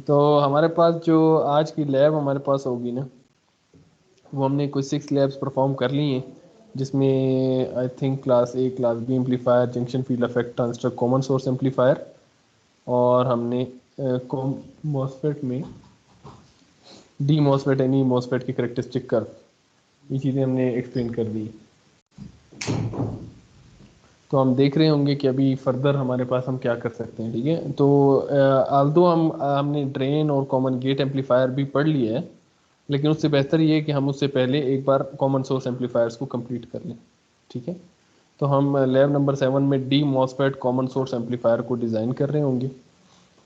तो हमारे पास जो आज की लैब हमारे पास होगी ना, वो हमने कुछ 6 लैब्स परफॉर्म कर ली हैं, जिसमें I think class A class B amplifier, junction field effect transistor, common source amplifier, और हमने मॉसफेट में D MOSFET N E MOSFET की करेक्टरिस्टिक कर्व, ये चीज़ें हमने एक्सप्लेन कर दी। तो हम देख रहे होंगे कि अभी फर्दर हमारे पास हम क्या कर सकते हैं। ठीक है, तो आल्दो हमने ड्रेन और कॉमन गेट एम्पलीफायर भी पढ़ लिया है, लेकिन उससे बेहतर ये है कि हम उससे पहले एक बार कॉमन सोर्स एम्पलीफायर्स को कंप्लीट कर लें। ठीक है, तो हम लैब नंबर 7 में D MOSFET common source amplifier को डिज़ाइन कर रहे होंगे।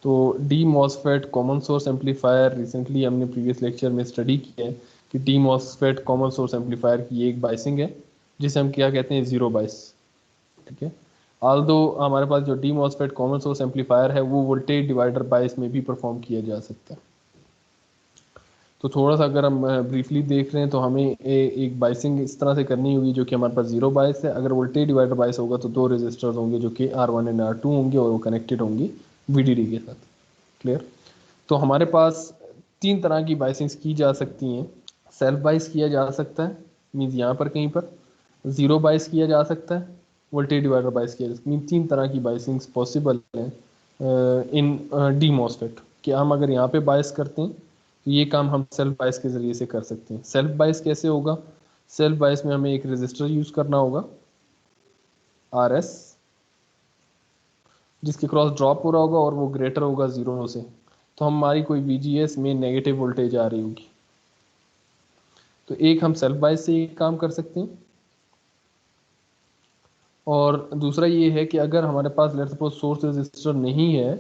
तो D MOSFET common source amplifier recently हमने प्रीवियस लेक्चर में स्टडी किया है कि D MOSFET common source amplifier की एक बाइसिंग है, जिसे हम क्या कहते हैं, ज़ीरो बाइस। ठीक है, आल्दो हमारे पास जो D MOSFET common source amplifier है वो वोल्टेज डिवाइडर बाइस में भी परफॉर्म किया जा सकता है। तो थोड़ा सा अगर हम ब्रीफली देख रहे हैं तो हमें एक बाइसिंग इस तरह से करनी होगी जो कि हमारे पास जीरो बाइस है। अगर वोल्टेज डिवाइडर बाइस होगा तो 2 रेजिस्टर्स होंगे जो कि R1 एंड R2 होंगे और वो कनेक्टेड होंगे VDD के साथ। क्लियर? तो हमारे पास 3 तरह की बाइसिंग्स की जा सकती हैं। सेल्फ बाइस किया जा सकता है, मीन्स यहाँ पर कहीं पर ज़ीरो बाइस किया जा सकता है, वोल्टेज डिवाइडर बाइस किया जा सकता है। मीन 3 तरह की बाइसिंग्स पॉसिबल हैं इन डी मॉसफेट, कि हम अगर यहाँ पे बाइस करते हैं तो ये काम हम सेल्फ बाइस के ज़रिए से कर सकते हैं। सेल्फ बाइस कैसे होगा? सेल्फ बाइस में हमें एक रेजिस्टर यूज़ करना होगा RS, जिसके क्रॉस ड्रॉप हो रहा होगा और वो ग्रेटर होगा 0 से। तो हमारी कोई VGS में नेगेटिव वोल्टेज आ रही होगी। तो एक हम सेल्फ बाइस से ये काम कर सकते हैं, और दूसरा ये है कि अगर हमारे पास लेट्स सपोज सोर्स रजिस्टर नहीं है,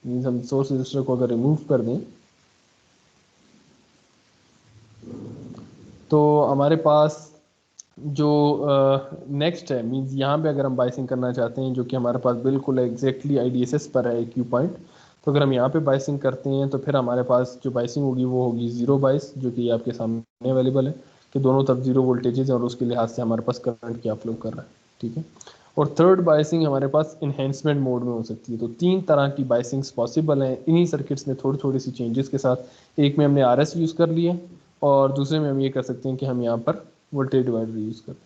मीन्स हम सोर्स रजिस्टर को अगर रिमूव कर दें, तो हमारे पास जो नेक्स्ट है, मीन्स यहाँ पे अगर हम बाइसिंग करना चाहते हैं जो कि हमारे पास बिल्कुल एग्जैक्टली IDSS पर है क्यू पॉइंट, तो अगर हम यहाँ पे बाइसिंग करते हैं तो फिर हमारे पास जो बाइसिंग होगी वो होगी ज़ीरो बाइस, जो कि आपके सामने अवेलेबल है कि दोनों तरफ जीरो वोल्टेजेस और उसके लिहाज से हमारे पास करंट क्या फ्लो कर रहा है। ठीक है, और थर्ड बाइसिंग हमारे पास इन्हेंसमेंट मोड में हो सकती है। तो 3 तरह की बाइसिंग्स पॉसिबल हैं इन्हीं सर्किट्स में, थोड़ी थोड़ी सी चेंजेस के साथ। एक में हमने RS यूज़ कर लिया और दूसरे में हम ये कर सकते हैं कि हम यहाँ पर वोल्टेज डिवाइडर यूज़ करें।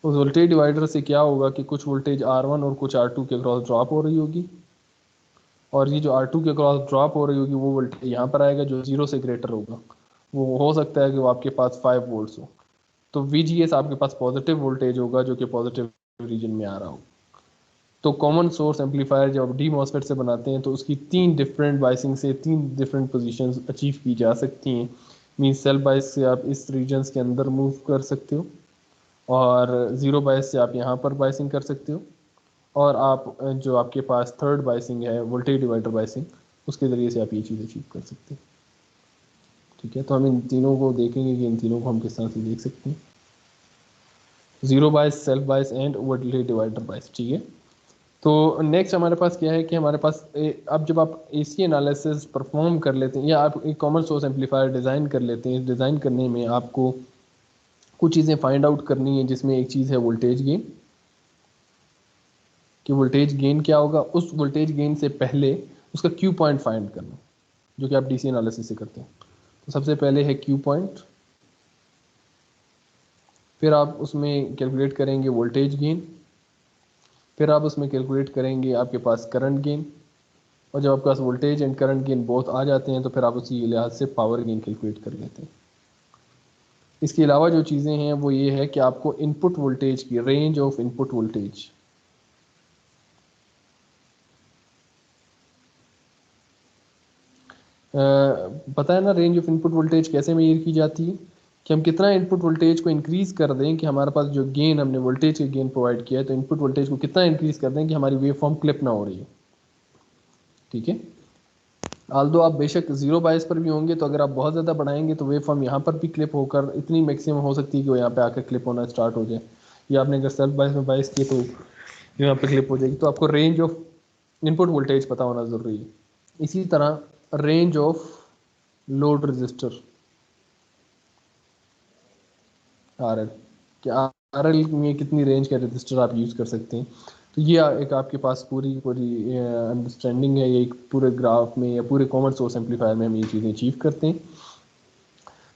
उस वोल्टेज डिवाइडर से क्या होगा कि कुछ वोल्टेज R1 और कुछ R2 के क्रॉस ड्रॉप हो रही होगी, और ये जो R2 के क्रॉस ड्रॉप हो रही होगी वो वोल्टेज यहाँ पर आएगा जो 0 से ग्रेटर होगा। वो हो सकता है कि वो आपके पास 5 वोल्ट्स हो, तो VGS आपके पास पॉजिटिव वोल्टेज होगा जो कि पॉजिटिव रीजन में आ रहा हो। तो कॉमन सोर्स एम्पलीफायर जब आप डी मॉसफेट से बनाते हैं तो उसकी 3 डिफरेंट बाइसिंग से 3 डिफरेंट पोजीशंस अचीव की जा सकती हैं। मीन सेल्फ बाइस से आप इस रीजन्स के अंदर मूव कर सकते हो, और ज़ीरो बाइस से आप यहाँ पर बाइसिंग कर सकते हो, और आप जो आपके पास थर्ड बाइसिंग है वोल्टेज डिवाइडर बाइसिंग, उसके ज़रिए से आप ये चीज़ अचीव कर सकते हैं। ठीक है, तो हम इन तीनों को देखेंगे कि इन तीनों को हम किस तरह से देख सकते हैं, ज़ीरो बाइस, सेल्फ बाइस एंड वोल्टेज डिवाइडर बाइस। ठीक है, तो नेक्स्ट हमारे पास क्या है कि हमारे पास अब जब आप AC एनालिसिस परफॉर्म कर लेते हैं या आप एक कॉमन सोर्स एम्पलीफायर डिज़ाइन कर लेते हैं, डिज़ाइन करने में आपको कुछ चीज़ें फाइंड आउट करनी है, जिसमें एक चीज़ है वोल्टेज गेन। कि वोल्टेज गेन क्या होगा, उस वोल्टेज गेन से पहले उसका क्यू पॉइंट फाइंड करना, जो कि आप DC एनालिसिस से करते हैं। तो सबसे पहले है क्यू पॉइंट, फिर आप उसमें कैलकुलेट करेंगे वोल्टेज गेन, फिर आप उसमें कैलकुलेट करेंगे आपके पास करंट गेन, और जब आपके पास वोल्टेज एंड करंट गेन बहुत आ जाते हैं तो फिर आप उसी लिहाज से पावर गेन कैलकुलेट कर लेते हैं। इसके अलावा जो चीज़ें हैं वो ये है कि आपको इनपुट वोल्टेज की रेंज ऑफ इनपुट वोल्टेज, पता है ना रेंज ऑफ इनपुट वोल्टेज कैसे मेजर की जाती है, कि हम कितना इनपुट वोल्टेज को इंक्रीज कर दें कि हमारे पास जो गेन हमने वोल्टेज के गेन प्रोवाइड किया है, तो इनपुट वोल्टेज को कितना इंक्रीज कर दें कि हमारी वेव फॉर्म क्लिप ना हो रही है। ठीक है, आल्दो आप बेशक जीरो बायस पर भी होंगे, तो अगर आप बहुत ज़्यादा बढ़ाएंगे तो वेव फॉर्म यहाँ पर भी क्लिप होकर इतनी मैक्सिमम हो सकती है कि वो यहाँ पे आकर क्लिप होना स्टार्ट हो जाए, या आपने अगर सेल्फ बायस में बायस किए तो यहाँ पे क्लिप हो जाएगी। तो आपको रेंज ऑफ इनपुट वोल्टेज पता होना ज़रूरी है। इसी तरह range of load register RL, कि RL में कितनी रेंज का रजिस्टर आप यूज़ कर सकते हैं। तो ये एक आपके पास पूरी पूरी अंडरस्टैंडिंग है, ये एक पूरे ग्राफ में या पूरे कॉमन सोर्स एम्पलीफायर में हम ये चीज़ें अचीव करते हैं।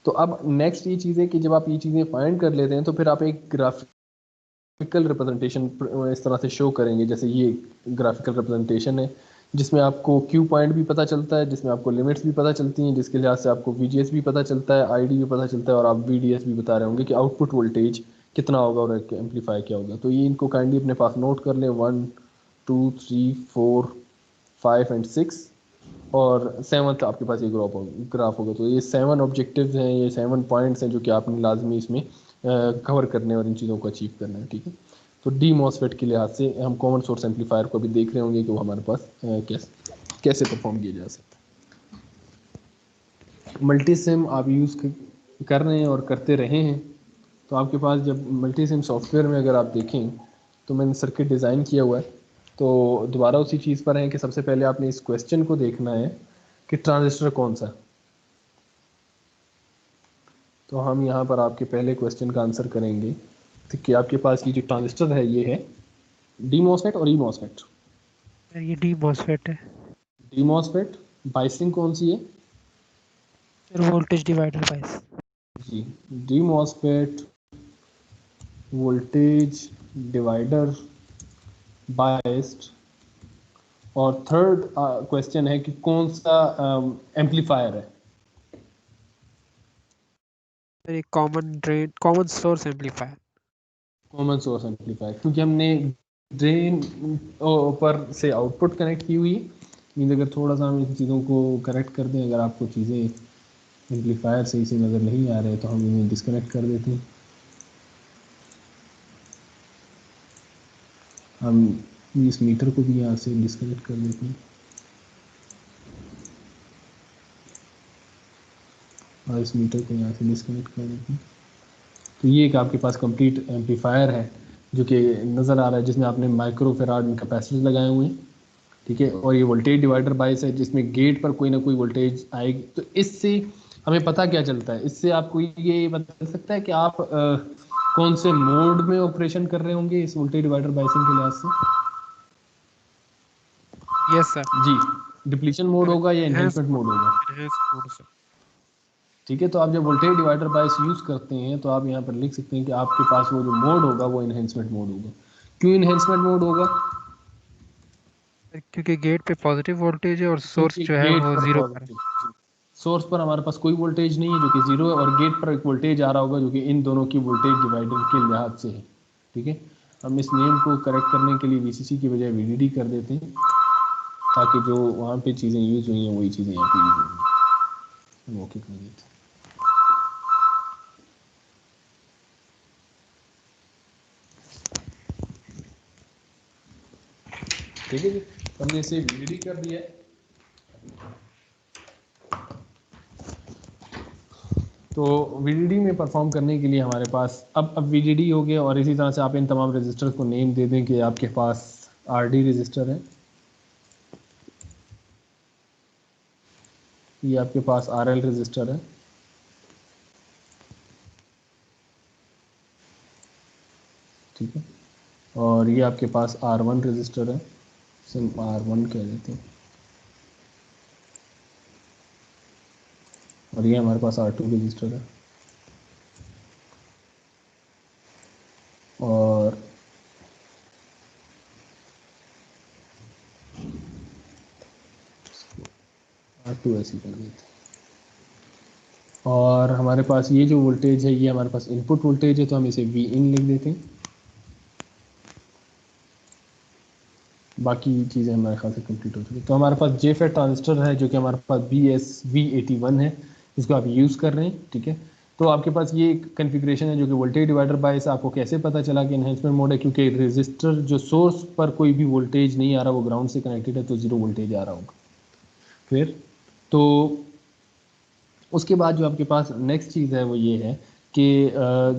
तो अब नेक्स्ट ये चीज़ है कि जब आप ये चीज़ें फाइंड कर लेते हैं तो फिर आप एक ग्राफिकल रिप्रेजेंटेशन इस तरह से शो करेंगे, जैसे ये ग्राफिकल रिप्रेजेंटेशन है जिसमें आपको क्यू पॉइंट भी पता चलता है, जिसमें आपको लिमिट्स भी पता चलती हैं, जिसके लिहाज से आपको वीजीएस भी पता चलता है, आईडी भी पता चलता है, और आप वीडीएस भी बता रहे होंगे कि आउटपुट वोल्टेज कितना होगा और एम्पलीफाई क्या होगा। तो ये इनको काइंडली अपने पास नोट कर लें, 1 2 3 4 5 एंड 6, और 7th आपके पास ये ग्राफ होगा। तो ये 7 ऑब्जेक्टिव्स हैं, ये 7 पॉइंट्स हैं जो कि आपने लाजमी इसमें कवर करने और इन चीज़ों को अचीव करना है, ठीक है। तो डी मॉसफेट के लिहाज से हम कॉमन सोर्स एम्पलीफायर को भी देख रहे होंगे कि वो हमारे पास कैसे परफॉर्म किया जा सकता है। मल्टी सिम आप यूज़ कर रहे हैं और करते रहे हैं, तो आपके पास जब मल्टी सिम सॉफ्टवेयर में अगर आप देखें तो मैंने सर्किट डिज़ाइन किया हुआ है। तो दोबारा उसी चीज़ पर है कि सबसे पहले आपने इस क्वेश्चन को देखना है कि ट्रांजिस्टर कौन सा। तो हम यहाँ पर आपके पहले क्वेश्चन का आंसर करेंगे, तो कि आपके पास ये जो ट्रांजिस्टर है ये है डी मॉसफेट और ई मॉसफेट। सर ये डी मॉसफेट है। डी मॉसफेट बाइसिंग कौन सी है? Sir voltage divider bias. जी, D MOSFET voltage divider biased. और थर्ड क्वेश्चन है कि कौन सा एम्पलीफायर है? सर ये common drain common source amplifier. Common source amplifier, क्योंकि हमने ड्रेन पर से आउटपुट कनेक्ट की हुई है। मीन अगर थोड़ा सा हम इन चीज़ों को करेक्ट कर दें, अगर आपको चीज़ें एम्पलीफायर सही से नज़र नहीं आ रहे तो हम इन्हें डिस्कनेक्ट कर देते हैं। हम इस मीटर को भी यहाँ से डिस्कनेक्ट कर देते हैं और इस मीटर को यहाँ से डिस्कनेक्ट कर देते हैं। तो ये एक आपके पास कंप्लीट एम्पलीफायर है जो कि नज़र आ रहा है, जिसमें आपने माइक्रो फेराड में कैपेसिटर लगाए हुए हैं, ठीक है। और ये वोल्टेज डिवाइडर बायस है जिसमें गेट पर कोई ना कोई वोल्टेज आएगी। तो इससे हमें पता क्या चलता है, इससे आपको ये बता सकता है कि आप कौन से मोड में ऑपरेशन कर रहे होंगे इस वोल्टेज डिवाइडर बायसिंग के लिहाज से। Yes sir. जी, डिप्लीशन मोड होगा या एनहेंस एनहेंसमेंट मोड होगा? Enhance mode sir. ठीक है। तो आप जब वोल्टेज डिवाइडर बायस यूज़ करते हैं तो आप यहाँ पर लिख सकते हैं कि आपके पास वो जो मोड होगा वो एनहेंसमेंट मोड होगा। क्यों एनहेंसमेंट मोड होगा? क्योंकि गेट पे पॉजिटिव वोल्टेज है और सोर्स क्योंकि जो है गेट वो पर जीरो पर है। पॉजिटिव, सोर्स पर हमारे पास कोई वोल्टेज नहीं है जो कि जीरो है, और गेट पर एक वोल्टेज आ रहा होगा जो कि इन दोनों की वोल्टेज डिवाइडर के लिहाज से है, ठीक है। हम इस नेम को करेक्ट करने के लिए वीसीसी की बजाय वीडीडी कर देते हैं, ताकि जो वहाँ पे चीज़ें यूज़ हुई हैं वही चीज़ें यहाँ पे यूज़ हुई हैं। ओके कर देते हैं। ठीक है जी, हमने इसे वीडीडी कर दिया है। तो वीडीडी में परफॉर्म करने के लिए हमारे पास अब वीडीडी हो गया, और इसी तरह से आप इन तमाम रजिस्टर्स को नेम दे दें कि आपके पास आरडी रजिस्टर है, ये आपके पास आरएल रजिस्टर है, ठीक है। और ये आपके पास R1 रजिस्टर है, सिम R1 कह देते हैं। और ये हमारे पास R2 रजिस्टर है, और R2 ऐसे कर देते हैं। और हमारे पास ये जो वोल्टेज है ये हमारे पास इनपुट वोल्टेज है, तो हम इसे V इन लिख देते हैं। बाकी चीज़ें हमारे ख्याल से कंप्लीट हो चुकी। तो हमारे पास JFET ट्रांजिस्टर है जो कि हमारे पास BSV81 है, इसको आप यूज़ कर रहे हैं, ठीक है। तो आपके पास ये कन्फिग्रेशन है जो कि वोल्टेज डिवाइडर बायस। आपको कैसे पता चला कि एनहेंसमेंट मोड है? क्योंकि रजिस्टर जो सोर्स पर कोई भी वोल्टेज नहीं आ रहा, वो ग्राउंड से कनेक्टेड है, तो जीरो वोल्टेज आ रहा होगा। फिर तो उसके बाद जो आपके पास नेक्स्ट चीज़ है वो ये है कि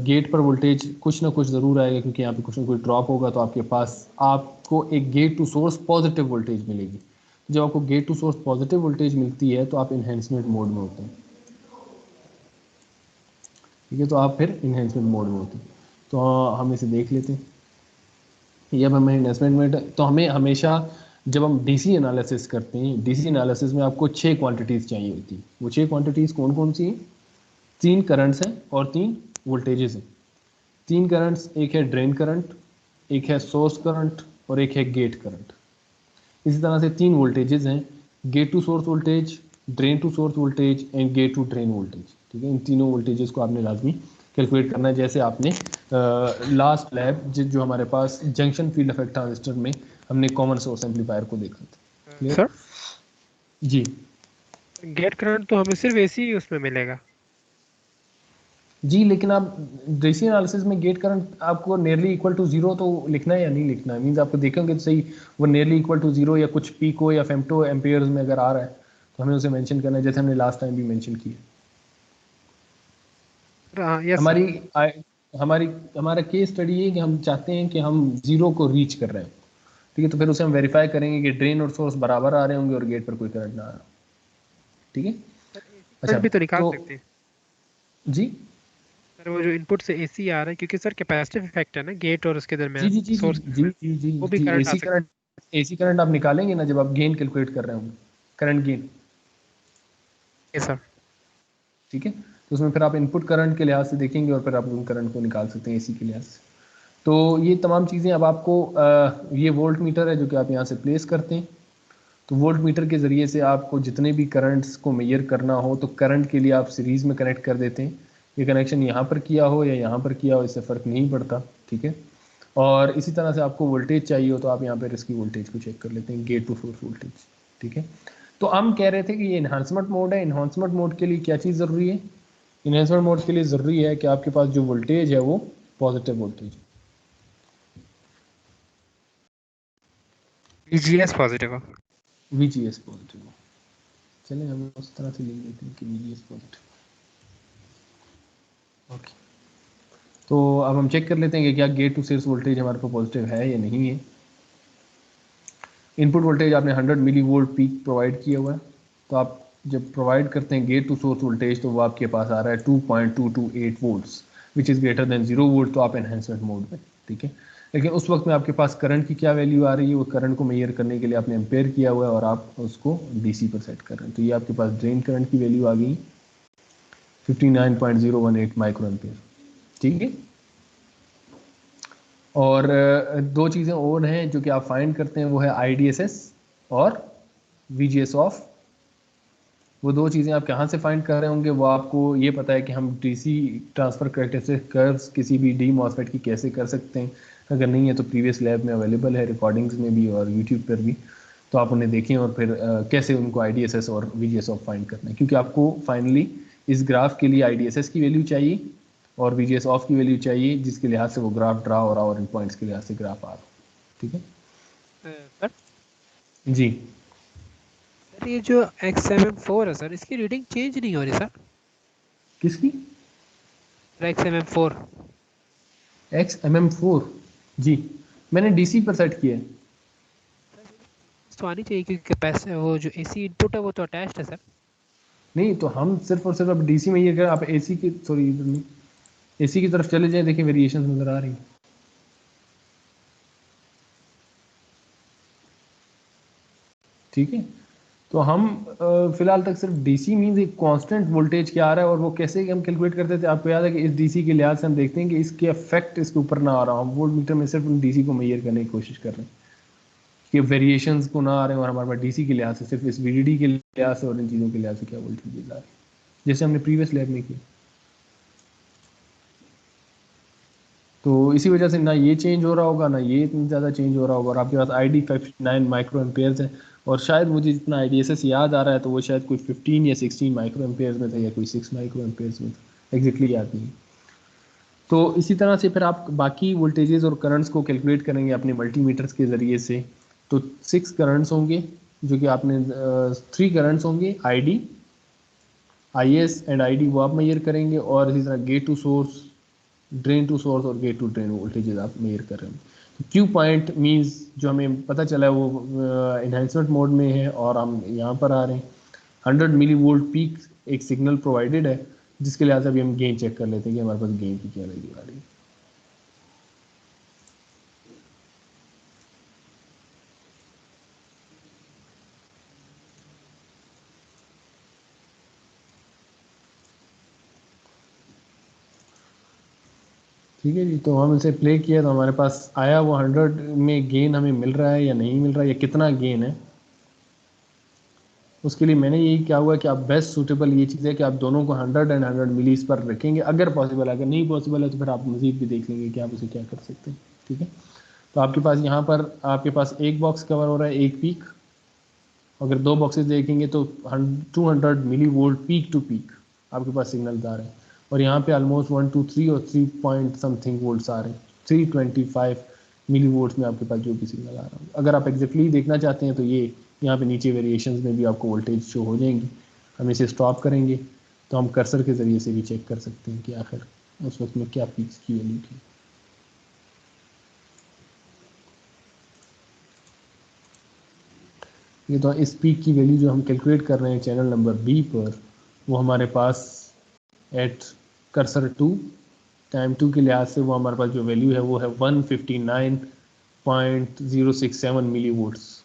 गेट पर वोल्टेज कुछ ना कुछ ज़रूर आएगा, क्योंकि यहाँ पे कुछ ना कुछ ड्रॉप होगा। तो आपके पास आपको एक gate to source positive voltage मिलेगी। जब आपको gate to source positive voltage मिलती है तो आप इन्हेंसमेंट मोड में होते हैं, ठीक है। तो आप फिर इन्हेंसमेंट मोड में होते हैं। तो हम इसे देख लेते हैं। ये अब हमें इन्वेस्टमेंट में, तो हमें हमेशा जब हम डीसी एनालिसिस करते हैं, डीसी एनालिसिस में आपको 6 क्वांटिटीज़ चाहिए होती हैं। वो 6 क्वांटिटीज़ कौन कौन सी हैं? 3 करंट्स हैं और 3 वोल्टेजेस हैं। 3 करंट्स, एक है ड्रेन करंट, एक है सोर्स करंट और एक है गेट करंट। इसी तरह से 3 वोल्टेजेस हैं, gate to source voltage, drain to source voltage and gate to drain voltage. ठीक है, इन तीनों वोल्टेजेस को आपने लाजमी कैलकुलेट करना है, जैसे आपने लास्ट लैब जो हमारे पास जंक्शन फील्ड इफेक्ट ट्रांजिस्टर में हमने कॉमन सोर्स एम्पलीफायर को देखा था। क्लियर? सर जी गेट करंट तो हमें सिर्फ एसी उसमें मिलेगा। जी, लेकिन आप डीसी एनालिसिस में गेट करंट आपको नियरली इक्वल टू जीरो तो लिखना है या नहीं लिखना है? मीन्स आपको देखेंगे तो सही, वो नियरली इक्वल टू जीरो या कुछ पीको या फेम्टो एम्पेयर्स में अगर आ रहा है तो हमें उसे मेंशन करना है, जैसे हमने लास्ट टाइम भी मेंशन किया। Yes sir. हमारी हमारी हमारा केस स्टडी है कि हम चाहते हैं कि हम जीरो को रीच कर रहे हैं। ठीक है, तो फिर उसे हम वेरीफाई करेंगे कि ड्रेन और सोर्स बराबर आ रहे होंगे और गेट पर कोई करंट ना आ रहा। ठीक है। सर एसी अच्छा, करंट भी तो निकाल तो सकते हैं। जी सर वो जो इनपुट से एसी आ रहा है, क्योंकि सर कैपेसिटिव इफेक्ट है ना गेट और उसके जी दरमियान जी जी जी सोर्स के जी दरमियान, जी जी वो भी जी, करंट आ एसी सकता करंट, एसी करंट आप निकालेंगे ना जब आप गेन कैलकुलेट कर रहे होंगे, करंट गेन। है सर। ठीक है, तो उसमें फिर आप इनपुट करंट के लिहाज से देखेंगे और फिर आप उन करंट को निकाल सकते हैं एसी के लिहाज से। तो ये तमाम चीज़ें अब आपको ये वोल्ट मीटर है जो कि आप यहाँ से प्लेस करते हैं। तो वोल्ट मीटर के ज़रिए से आपको जितने भी करंट्स को मेजर करना हो तो करंट के लिए आप सीरीज़ में कनेक्ट कर देते हैं। ये कनेक्शन यहाँ पर किया हो या यहाँ पर किया हो, इससे फ़र्क नहीं पड़ता। ठीक है, और इसी तरह से आपको वोल्टेज चाहिए हो तो आप यहाँ पर इसकी वोल्टेज को चेक कर लेते हैं, गेट टू सोर्स वोल्टेज। ठीक है, तो हम कह रहे थे कि ये इन्हांसमेंट मोड है। इन्हांसमेंट मोड के लिए क्या चीज़ ज़रूरी है? इन्हांसमेंट मोड के लिए ज़रूरी है कि आपके पास जो वोल्टेज है वो पॉजिटिव वोल्टेज, VGS पॉजिटिव हो। वी जी एस पॉजिटिव हो। चलें हम उस तरह से लिख लेते हैं कि we G S positive. Okay, तो अब हम चेक कर लेते हैं कि क्या गेट टू सोर्स वोल्टेज हमारे पास पॉजिटिव है या नहीं है। इनपुट वोल्टेज आपने 100 मिली वोल्ट पीक प्रोवाइड किया हुआ है, तो आप जब प्रोवाइड करते हैं गेट टू सोर्स वोल्टेज तो वो आपके पास आ रहा है 2.228 volts which is greater than 0 volt, तो आप एनहेंसमेंट मोड में। ठीक है, लेकिन उस वक्त में आपके पास करंट की क्या वैल्यू आ रही है? वो करंट को मेजर करने के लिए आपने एम्पेयर किया हुआ है और आप उसको डीसी पर सेट कर रहे हैं, तो ये आपके पास ड्रेन करंट की वैल्यू आ गई 59.018 माइक्रो एम्पेयर। ठीक है, और दो चीज़ें और हैं जो कि आप फाइंड करते हैं, वो है IDSS और VGS ऑफ। वो दो चीज़ें आप कहाँ से फाइंड कर रहे होंगे? वो आपको ये पता है कि हम डीसी ट्रांसफ़र कैरेक्टरिस्टिक कर्व्स किसी भी डी मॉसफेट की कैसे कर सकते हैं। अगर नहीं है तो प्रीवियस लैब में अवेलेबल है, रिकॉर्डिंग्स में भी और यूट्यूब पर भी, तो आप उन्हें देखें और फिर कैसे उनको IDSS और VGS ऑफ फाइंड करना है, क्योंकि आपको फाइनली इस ग्राफ के लिए IDSS की वैल्यू चाहिए और VGS ऑफ की वैल्यू चाहिए, जिसके लिहाज से वो ग्राफ ड्रा हो रहा और इन पॉइंट्स के लिहाज से ग्राफ आ रहा। ठीक है सर जी। सर ये जो XMM4 है सर, इसकी रीडिंग चेंज नहीं हो रही सर। किसकी? XMM4 XMM4? जी, मैंने DC पर सेट किया है। तो आनी चाहिए, क्योंकि पैसे वो जो एसी इनपुट है वो तो अटैच्ड है सर। नहीं, तो हम सिर्फ और सिर्फ अब डीसी में ये करें, आप एसी की, सॉरी इधर नहीं, एसी की तरफ चले जाएं, देखिए वेरिएशन नजर आ रही है। ठीक है, तो हम फिलहाल तक सिर्फ डीसी मींस एक कांस्टेंट वोल्टेज क्या आ रहा है, और वो कैसे हम कैलकुलेट करते थे आपको याद है कि इस डीसी के लिहाज से हम देखते हैं कि इसके इफेक्ट इसके ऊपर ना आ रहा, हम वोल्ट मीटर में सिर्फ डीसी को मेजर करने की कोशिश कर रहे हैं कि वेरिएशंस को ना आ रहे हैं, और हमारे पास डीसी के लिहाज से सिर्फ इस वीडीडी के लिहाज से और इन चीज़ों के लिहाज से क्या वोल्टेज आ रहे हैं, जैसे हमने प्रीवियस लैब में किया। तो इसी वजह से ना ये चेंज हो रहा होगा ना ये इतना ज़्यादा चेंज हो रहा होगा, और आपके पास ID 59 माइक्रो एम्पेयर्स है, और शायद मुझे जितना IDSS याद आ रहा है तो वो शायद कोई 15 या 16 माइक्रो एम्पेयर्स में था या कोई 6 माइक्रो एम्पेयर्स में था, एग्जैक्टली याद नहीं। तो इसी तरह से फिर आप बाकी वोल्टेजेस और करंट्स को कैलकुलेट करेंगे अपने मल्टीमीटर्स के ज़रिए से। तो 6 करंट्स होंगे जो कि आपने 3 करंट्स होंगे, IS एंड ID वो आप मेजर करेंगे, और इसी तरह gate to source, drain to source और गेट टू ड्रेन वोल्टेजेस आप मेजर कर रहे हैं। तो क्यू पॉइंट मींस जो हमें पता चला है वो इन्हांसमेंट मोड में है और हम यहाँ पर आ रहे हैं। 100 मिली वोल्ट पीक एक सिग्नल प्रोवाइडेड है, जिसके लिहाज से अभी हम गेन चेक कर लेते हैं कि हमारे पास गेन की क्या वैल्यू आ रही है। ठीक है जी। तो हम इसे प्ले किया तो हमारे पास आया वो 100 में गेन हमें मिल रहा है या नहीं मिल रहा है, या कितना गेन है। उसके लिए मैंने यही क्या हुआ कि आप बेस्ट सूटेबल ये चीज़ है कि आप दोनों को 100 एंड 100 मिलीज पर रखेंगे अगर पॉसिबल है। अगर नहीं पॉसिबल है तो फिर आप मजीद भी देख लेंगे कि आप उसे क्या कर सकते हैं। ठीक है। तो आपके पास यहाँ पर आपके पास एक बॉक्स कवर हो रहा है, एक पीक। अगर दो बॉक्सेस देखेंगे तो 200 milli volt peak to peak आपके पास सिग्नल आ रहे हैं। और यहाँ पे ऑलमोस्ट 1 2 3 और 3 पॉइंट समथिंग वोल्ट्स आ रहे हैं। 325 मिली वोल्ट्स में आपके पास जो भी सिग्नल आ रहा है। अगर आप एग्जैक्टली देखना चाहते हैं तो ये यहाँ पे नीचे वेरिएशंस में भी आपको वोल्टेज शो हो जाएंगी। हम इसे स्टॉप करेंगे तो हम कर्सर के ज़रिए से भी चेक कर सकते हैं कि आखिर उस वक्त में क्या पीक्स की वैल्यू थी। ये तो इस पीक की वैल्यू जो हम कैलकुलेट कर रहे हैं चैनल नंबर बी पर, वो हमारे पास एट कर्सर 2 टाइम 2 के लिहाज से वो हमारे पास जो वैल्यू है वो है 159.067 मिली वोल्ट्स।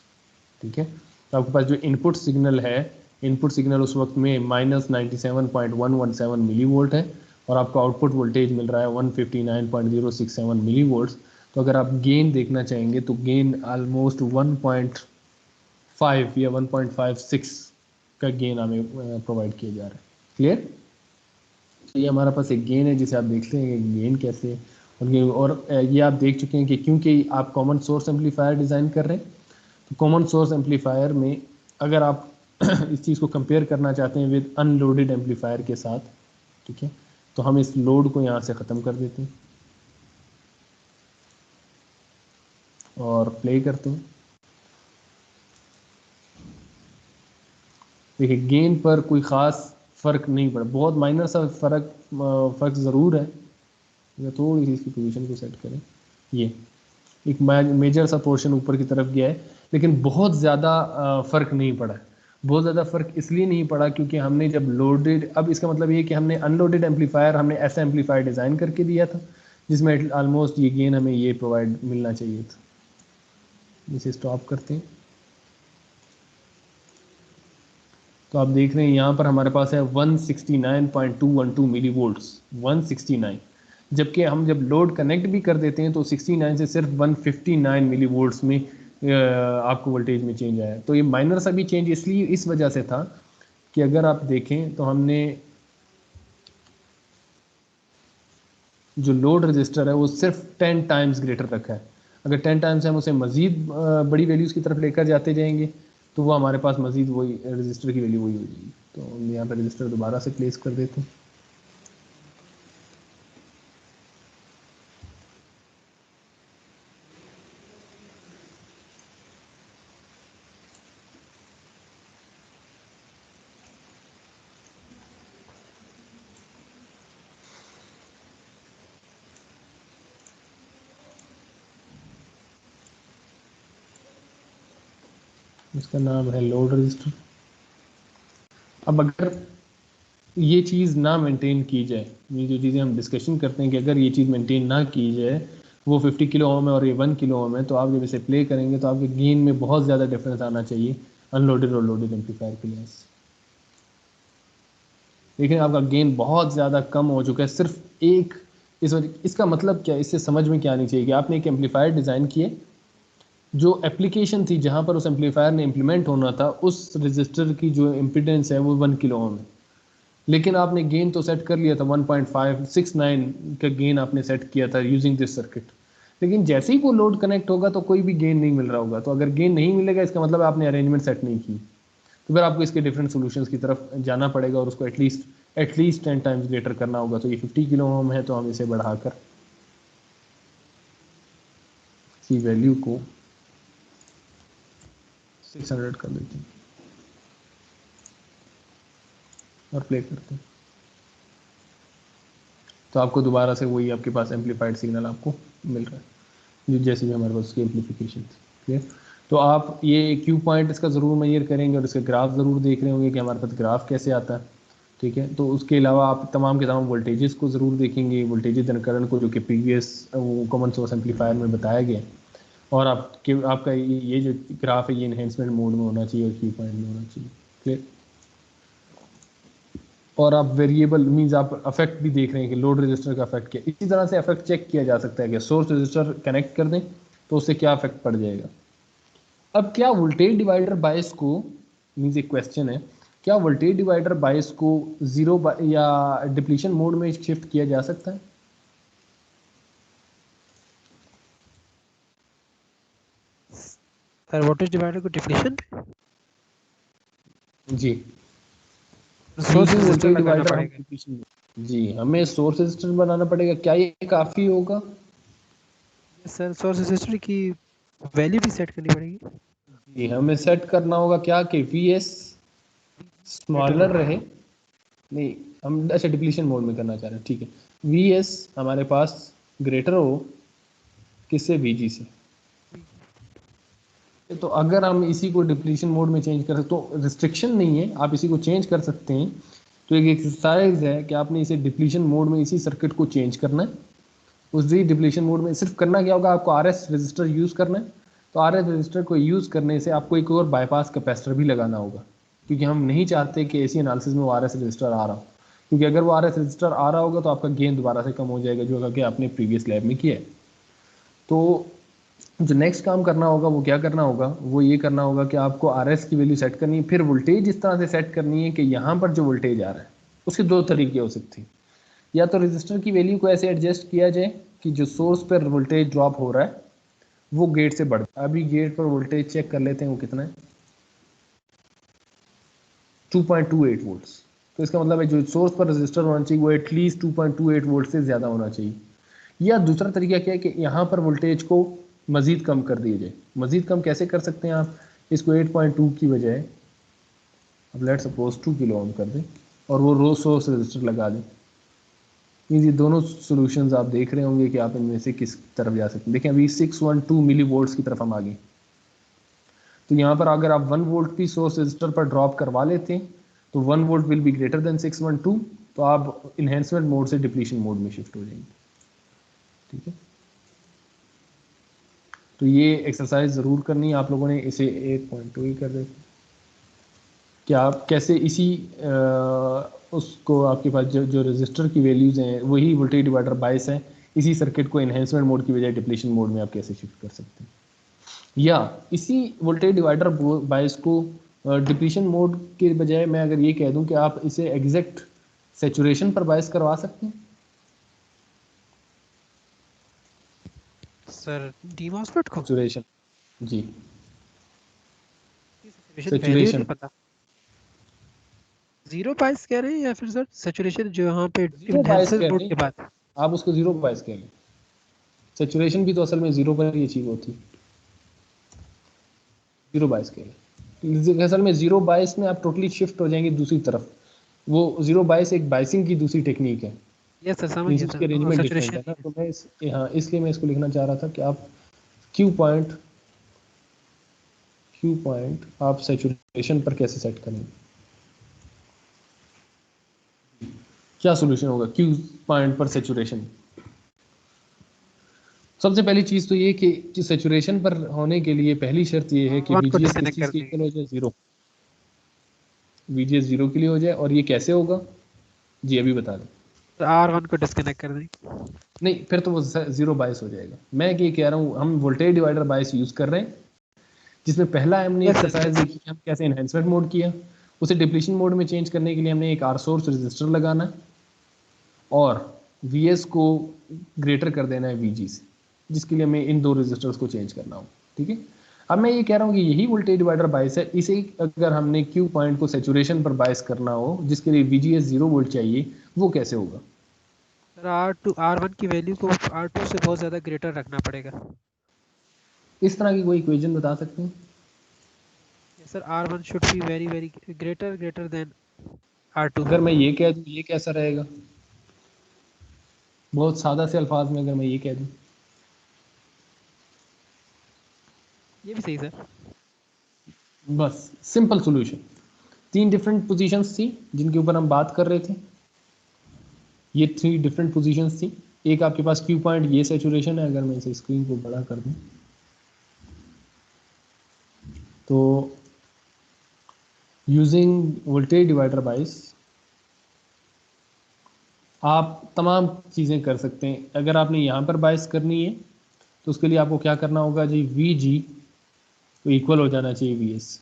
ठीक है। तो आपके पास जो इनपुट सिग्नल है, इनपुट सिग्नल उस वक्त में -97.117 मिली वोल्ट है और आपको आउटपुट वोल्टेज मिल रहा है 159.067 मिली वोल्ट्स। तो अगर आप गेन देखना चाहेंगे तो गेन ऑलमोस्ट 1.5 या 1.56 का गेन हमें प्रोवाइड किया जा रहा है। क्लियर। तो ये हमारा पास एक गेन है जिसे आप देखते हैं कि गेन कैसे है। और ये आप देख चुके हैं कि क्योंकि आप कॉमन सोर्स एम्पलीफायर डिज़ाइन कर रहे हैं, तो कॉमन सोर्स एम्पलीफायर में अगर आप इस चीज़ को कंपेयर करना चाहते हैं विद अनलोडेड एम्पलीफायर के साथ, ठीक है, तो हम इस लोड को यहाँ से ख़त्म कर देते हैं और प्ले करते हैं। देखिए गेन पर कोई ख़ास फ़र्क नहीं पड़ा, बहुत माइनर सा फ़र्क ज़रूर है। या थोड़ी सी इसकी पोजीशन को सेट करें, ये एक मेजर सा पोर्शन ऊपर की तरफ गया है, लेकिन बहुत ज़्यादा फ़र्क नहीं पड़ा है। बहुत ज़्यादा फ़र्क इसलिए नहीं पड़ा क्योंकि हमने जब लोडेड, अब इसका मतलब ये कि हमने अनलोडेड एम्पलीफायर, हमने ऐसा एम्पलीफायर डिज़ाइन करके दिया था जिसमें ऑलमोस्ट ये गेन हमें ये प्रोवाइड मिलना चाहिए था। इसे स्टॉप करते हैं। तो आप देख रहे हैं यहाँ पर हमारे पास है 169.212 मिली वोल्ट्स, 169। जबकि हम जब लोड कनेक्ट भी कर देते हैं तो 69 से सिर्फ 159 मिली वोल्ट्स में आपको वोल्टेज में चेंज आया। तो ये माइनर सा भी चेंज इसलिए इस वजह से था कि अगर आप देखें तो हमने जो लोड रजिस्टर है वो सिर्फ 10 टाइम्स ग्रेटर रखा है। अगर 10 टाइम्स हम उसे मज़ीद बड़ी वैल्यूज़ की तरफ लेकर जाते जाएंगे तो वो हमारे पास मज़ीद वही रजिस्टर की वैल्यू वही हो जाएगी। तो हम यहाँ पर रजिस्टर दोबारा से प्लेस कर देते हैं। इसका नाम है लोड रजिस्टर। अब अगर ये चीज़ ना मेंटेन की जाए, ये जो चीज़ें हम डिस्कशन करते हैं कि अगर ये चीज़ मेंटेन ना की जाए, वो 50 किलो ओम है और ये 1 किलो ओम है, तो आप जब इसे प्ले करेंगे तो आपके गेन में बहुत ज़्यादा डिफरेंस आना चाहिए अनलोडेड और लोडेड एम्पलीफायर के लिए। लेकिन आपका गेन बहुत ज़्यादा कम हो चुका है सिर्फ एक इस वजह। इसका मतलब क्या, इससे समझ में क्या आनी चाहिए कि आपने एक एम्पलीफायर डिज़ाइन किए, जो एप्लीकेशन थी जहाँ पर उस एम्पलीफायर ने इम्प्लीमेंट होना था, उस रजिस्टर की जो इम्पिडेंस है वो 1 किलो ओम है, लेकिन आपने गेन तो सेट कर लिया था 1.569 का गेन आपने सेट किया था यूजिंग दिस सर्किट। लेकिन जैसे ही वो लोड कनेक्ट होगा तो कोई भी गेन नहीं मिल रहा होगा। तो अगर गेन नहीं मिलेगा इसका मतलब आपने अरेंजमेंट सेट नहीं की, तो फिर आपको इसके डिफरेंट सॉल्यूशंस की तरफ जाना पड़ेगा और उसको एटलीस्ट 10 टाइम्स ग्रेटर करना होगा। तो ये 50 किलो ओम है, तो हम इसे बढ़ाकर की वैल्यू को 600 कर देते हैं और प्ले करते हैं। तो आपको दोबारा से वही आपके पास एम्पलीफाइड सिग्नल आपको मिल रहा है जो जैसे भी हमारे पास उसकी एम्पलीफिकेशन थी। क्लियर। तो आप ये क्यू पॉइंट इसका ज़रूर मेजर करेंगे और इसका ग्राफ ज़रूर देख रहे होंगे कि हमारे पास ग्राफ कैसे आता है। ठीक है। तो उसके अलावा आप तमाम के तमाम वोल्टेजेस को ज़रूर देखेंगे, वोल्टेजेस एंड करंट को, जो कि प्रीवियस वो कॉमन सोर्स एम्पलीफायर में बताया गया है। और आपका ये जो ग्राफ है ये इन्हेंसमेंट मोड में होना चाहिए और क्यू पॉइंट में होना चाहिए। क्लियर। और आप वेरिएबल मींस आप अफेक्ट भी देख रहे हैं कि लोड रजिस्टर का अफेक्ट क्या, इसी तरह से अफेक्ट चेक किया जा सकता है कि सोर्स रजिस्टर कनेक्ट कर दें तो उससे क्या अफेक्ट पड़ जाएगा। अब क्या वोल्टेज डिवाइडर बायस को, मींस एक क्वेश्चन है, क्या वोल्टेज डिवाइडर बायस को जीरो या डिप्लीशन मोड में शिफ्ट किया जा सकता है? सर वोल्टेज डिवाइडर को डिफिनेशन जी, सोर्स यूजिंग रेजिस्टर वोल्टेज लगाना डिवाइडर हम पड़ेगा। डिप्लीशन, जी हमें सोर्स रजिस्टर बनाना पड़ेगा, क्या ये काफ़ी होगा? सर सोर्स रेजिस्टर की वैल्यू भी सेट करनी पड़ेगी। जी हमें सेट करना होगा क्या कि वी एस बेटर स्मॉलर हो। रहे, नहीं हम अच्छा डिप्लीशन मोड में करना चाह रहे हैं, ठीक है। वी एस हमारे पास ग्रेटर हो किससे, वी जी से। तो अगर हम इसी को डिप्लीशन मोड में चेंज कर सकते तो रिस्ट्रिक्शन नहीं है, आप इसी को चेंज कर सकते हैं। तो एक एक्सरसाइज है कि आपने इसे डिप्लीशन मोड में इसी सर्किट को चेंज करना है। उसी डिप्लीशन मोड में सिर्फ करना क्या होगा, आपको आर एस रजिस्टर यूज़ करना है। तो आर एस रजिस्टर को यूज़ करने से आपको एक और बाईपास कैपेसिटर भी लगाना होगा, क्योंकि हम नहीं चाहते कि ऐसी एनालिसिस में वो आर एस रजिस्टर आ रहा हो, क्योंकि अगर वो आर एस रजिस्टर आ रहा होगा तो आपका गेन दोबारा से कम हो जाएगा, जो कि आपने प्रीवियस लैब में किया है। तो जो नेक्स्ट काम करना होगा वो क्या करना होगा, वो ये करना होगा कि आपको आर एस की वैल्यू सेट करनी है, फिर वोल्टेज इस तरह से सेट करनी है कि यहाँ पर जो वोल्टेज आ रहा है उसके दो तरीके हो सकते हैं। या तो रजिस्टर की वैल्यू को ऐसे एडजस्ट किया जाए कि जो सोर्स पर वोल्टेज ड्रॉप हो रहा है वो गेट से बढ़, अभी गेट पर वोल्टेज चेक कर लेते हैं वो कितना है, 2.28 वोल्ट्स। तो इसका मतलब है जो सोर्स पर रजिस्टर होना चाहिए वो एटलीस्ट 2.28 वोल्ट से ज़्यादा होना चाहिए। या दूसरा तरीका क्या है कि यहाँ पर वोल्टेज को मज़ीद कम कर दिया जाए। मज़ीद कम कैसे कर सकते हैं आप, इसको 8.2 की बजाय अब लेट सपोज 2 किलो ओम कर दें और वो रो सोर्स रजिस्टर लगा दें। मीन्स ये दोनों सॉल्यूशंस आप देख रहे होंगे कि आप इनमें से किस तरफ जा सकते हैं। देखें अभी 612 मिली वोल्ट्स की तरफ हम आ गए। तो यहाँ पर अगर आप 1 वोल्ट भी सोर्स रजिस्टर पर ड्रॉप करवा लेते हैं तो 1 volt will be greater than 612, तो आप इन्हेंसमेंट मोड से डिप्लीशन मोड में शिफ्ट हो जाएंगे। ठीक है, तो ये एक्सरसाइज ज़रूर करनी है आप लोगों ने। इसे 8.2 ही कर देते कि आप कैसे इसी उसको आपके पास जो रजिस्टर की वैल्यूज़ हैं वही वोल्टेज डिवाइडर बायस है, इसी सर्किट को इन्हेंसमेंट मोड की बजाय डिप्लीशन मोड में आप कैसे शिफ्ट कर सकते हैं। या इसी वोल्टेज डिवाइडर बायस को डिप्लीशन मोड के बजाय मैं अगर ये कह दूं कि आप इसे एग्जैक्ट सेचुरेशन पर बायस करवा सकते हैं। सर डी मॉसफेट को सेचुरेशन, जी सैचुरेशन वैल्यू नहीं सेचुरेशन, पता। जीरो पाइस कह रहे हैं या फिर सर सैचुरेशन जो यहाँ पे जीरो बायस इनहेंसर कह मोड रहे के हैं, बाद। आप उसको जीरो बायस कह लें। सेचुरेशन भी तो असल में जीरो पर ही अचीव होती है, जीरो बायस कह लें। असल में जीरो बायस में आप टोटली शिफ्ट हो जाएंगे दूसरी तरफ। वो जीरो बायस एक बायसिंग की दूसरी टेक्निक है, यस सर समझ मीन्स गया उसके सर, और अरेंजमेंट डिफरेंट सैचुरेशन है ना। ही है। तो मैं हाँ इसलिए मैं इसको लिखना चाह रहा था कि आप क्यू पॉइंट, क्यू पॉइंट आप सेचुरेशन पर कैसे सेट करेंगे, क्या सोल्यूशन होगा क्यू पॉइंट पर सेचुरेशन। सबसे पहली चीज़ तो ये कि सेचुरेशन पर होने के लिए पहली शर्त ये है कि वन को VGS किस डिस्कनेक्ट चीज़ कर के देंगे। इक्वल हो जाए, जीरो। VGS जीरो के लिए हो जाए, और ये कैसे होगा जी अभी बता दें। आर वन को डिस्कनेक्ट कर देंगे। नहीं फिर तो वो जीरो बायस हो जाएगा। मैं ये कह रहा हूँ हम वोल्टेज डिवाइडर बायस यूज़ कर रहे हैं, जिसमें पहला हमने यस सर एक्सरसाइज देखी कि हम कैसे एनहेंसमेंट मोड किया, उसे डिप्लीशन मोड में चेंज करने के लिए हमने एक आर सोर्स रजिस्टर लगाना है और VS को ग्रेटर कर देना है VG से, जिसके लिए हमें इन दो रजिस्टर्स को चेंज करना हो। ठीक है, अब मैं ये कह रहा हूँ कि यही वोल्टेज डिवाइडर बायस है, इसे अगर हमने क्यू पॉइंट को सेचुरेशन पर बायस करना हो जिसके लिए VGS 0 वोल्ट चाहिए, वो कैसे होगा। सर आर वन की वैल्यू को आर टू से बहुत ज़्यादा ग्रेटर रखना पड़ेगा। इस तरह की कोई इक्वेशन बता सकते हैं। Yes sir R one should be very very greater than R two. अगर मैं ये कह दूँ ये कैसा रहेगा, बहुत सादा से अल्फाज में अगर मैं ये कह दूँ, ये भी सही सर। बस सिंपल सॉल्यूशन। तीन डिफरेंट पोजीशंस थी जिनके ऊपर हम बात कर रहे थे, ये थ्री डिफरेंट पोजीशंस थी। एक आपके पास क्यू पॉइंट ये सेचुरेशन है, अगर मैं इसे स्क्रीन को बड़ा कर दूं तो यूजिंग वोल्टेज डिवाइडर बायस आप तमाम चीज़ें कर सकते हैं। अगर आपने यहाँ पर बायस करनी है तो उसके लिए आपको क्या करना होगा जी, वी जी तो इक्वल हो जाना चाहिए वी एस।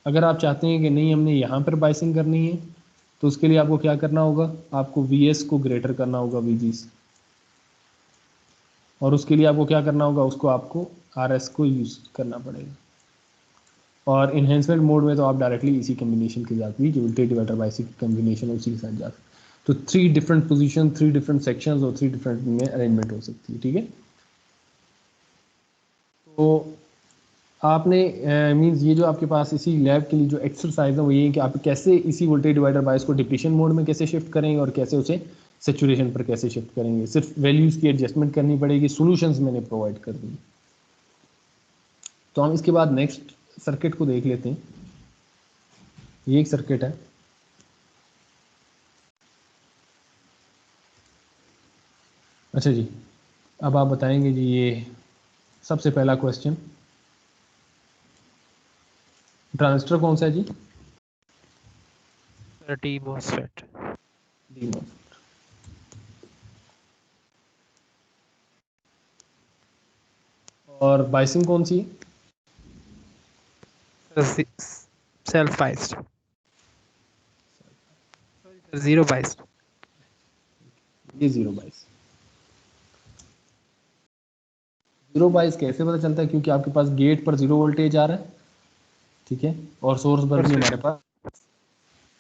अगर आप चाहते हैं कि नहीं हमने यहाँ पर बाइसिंग करनी है तो उसके लिए आपको क्या करना होगा, आपको वी एस को ग्रेटर करना होगा वी जी से, और उसके लिए आपको क्या करना होगा, उसको आपको आर एस को यूज़ करना पड़ेगा। और इन्हेंसमेंट मोड में तो आप डायरेक्टली इसी कम्बिनेशन के साथ भी, जो वोल्टेज डिवाइडर बाइसिंग कम्बिनेशन उसी के साथ जा सकते। तो 3 डिफरेंट पोजीशन, 3 डिफरेंट सेक्शंस और 3 डिफरेंट में अरेंजमेंट हो सकती है, ठीक है। तो आपने मींस ये जो आपके पास इसी लैब के लिए जो एक्सरसाइज है वो ये है कि आप कैसे इसी वोल्टेज डिवाइडर बायस को डिप्लीशन मोड में कैसे शिफ्ट करेंगे और कैसे उसे सेचुरेशन पर कैसे शिफ्ट करेंगे। सिर्फ वैल्यूज़ की एडजस्टमेंट करनी पड़ेगी, सॉल्यूशंस मैंने प्रोवाइड कर दी। तो हम इसके बाद नेक्स्ट सर्किट को देख लेते हैं। ये एक सर्किट है। अच्छा जी, अब आप बताएंगे जी, ये सबसे पहला क्वेश्चन, ट्रांजिस्टर कौन सा है जी? D MOSFET. डी। और बाइसिंग कौन सी है? Self biased, sorry zero biased. ये जीरो बाइस। जीरो बाइस कैसे पता चलता है? क्योंकि आपके पास गेट पर जीरो वोल्टेज आ रहा है, ठीक है, और सोर्स पर भी हमारे पास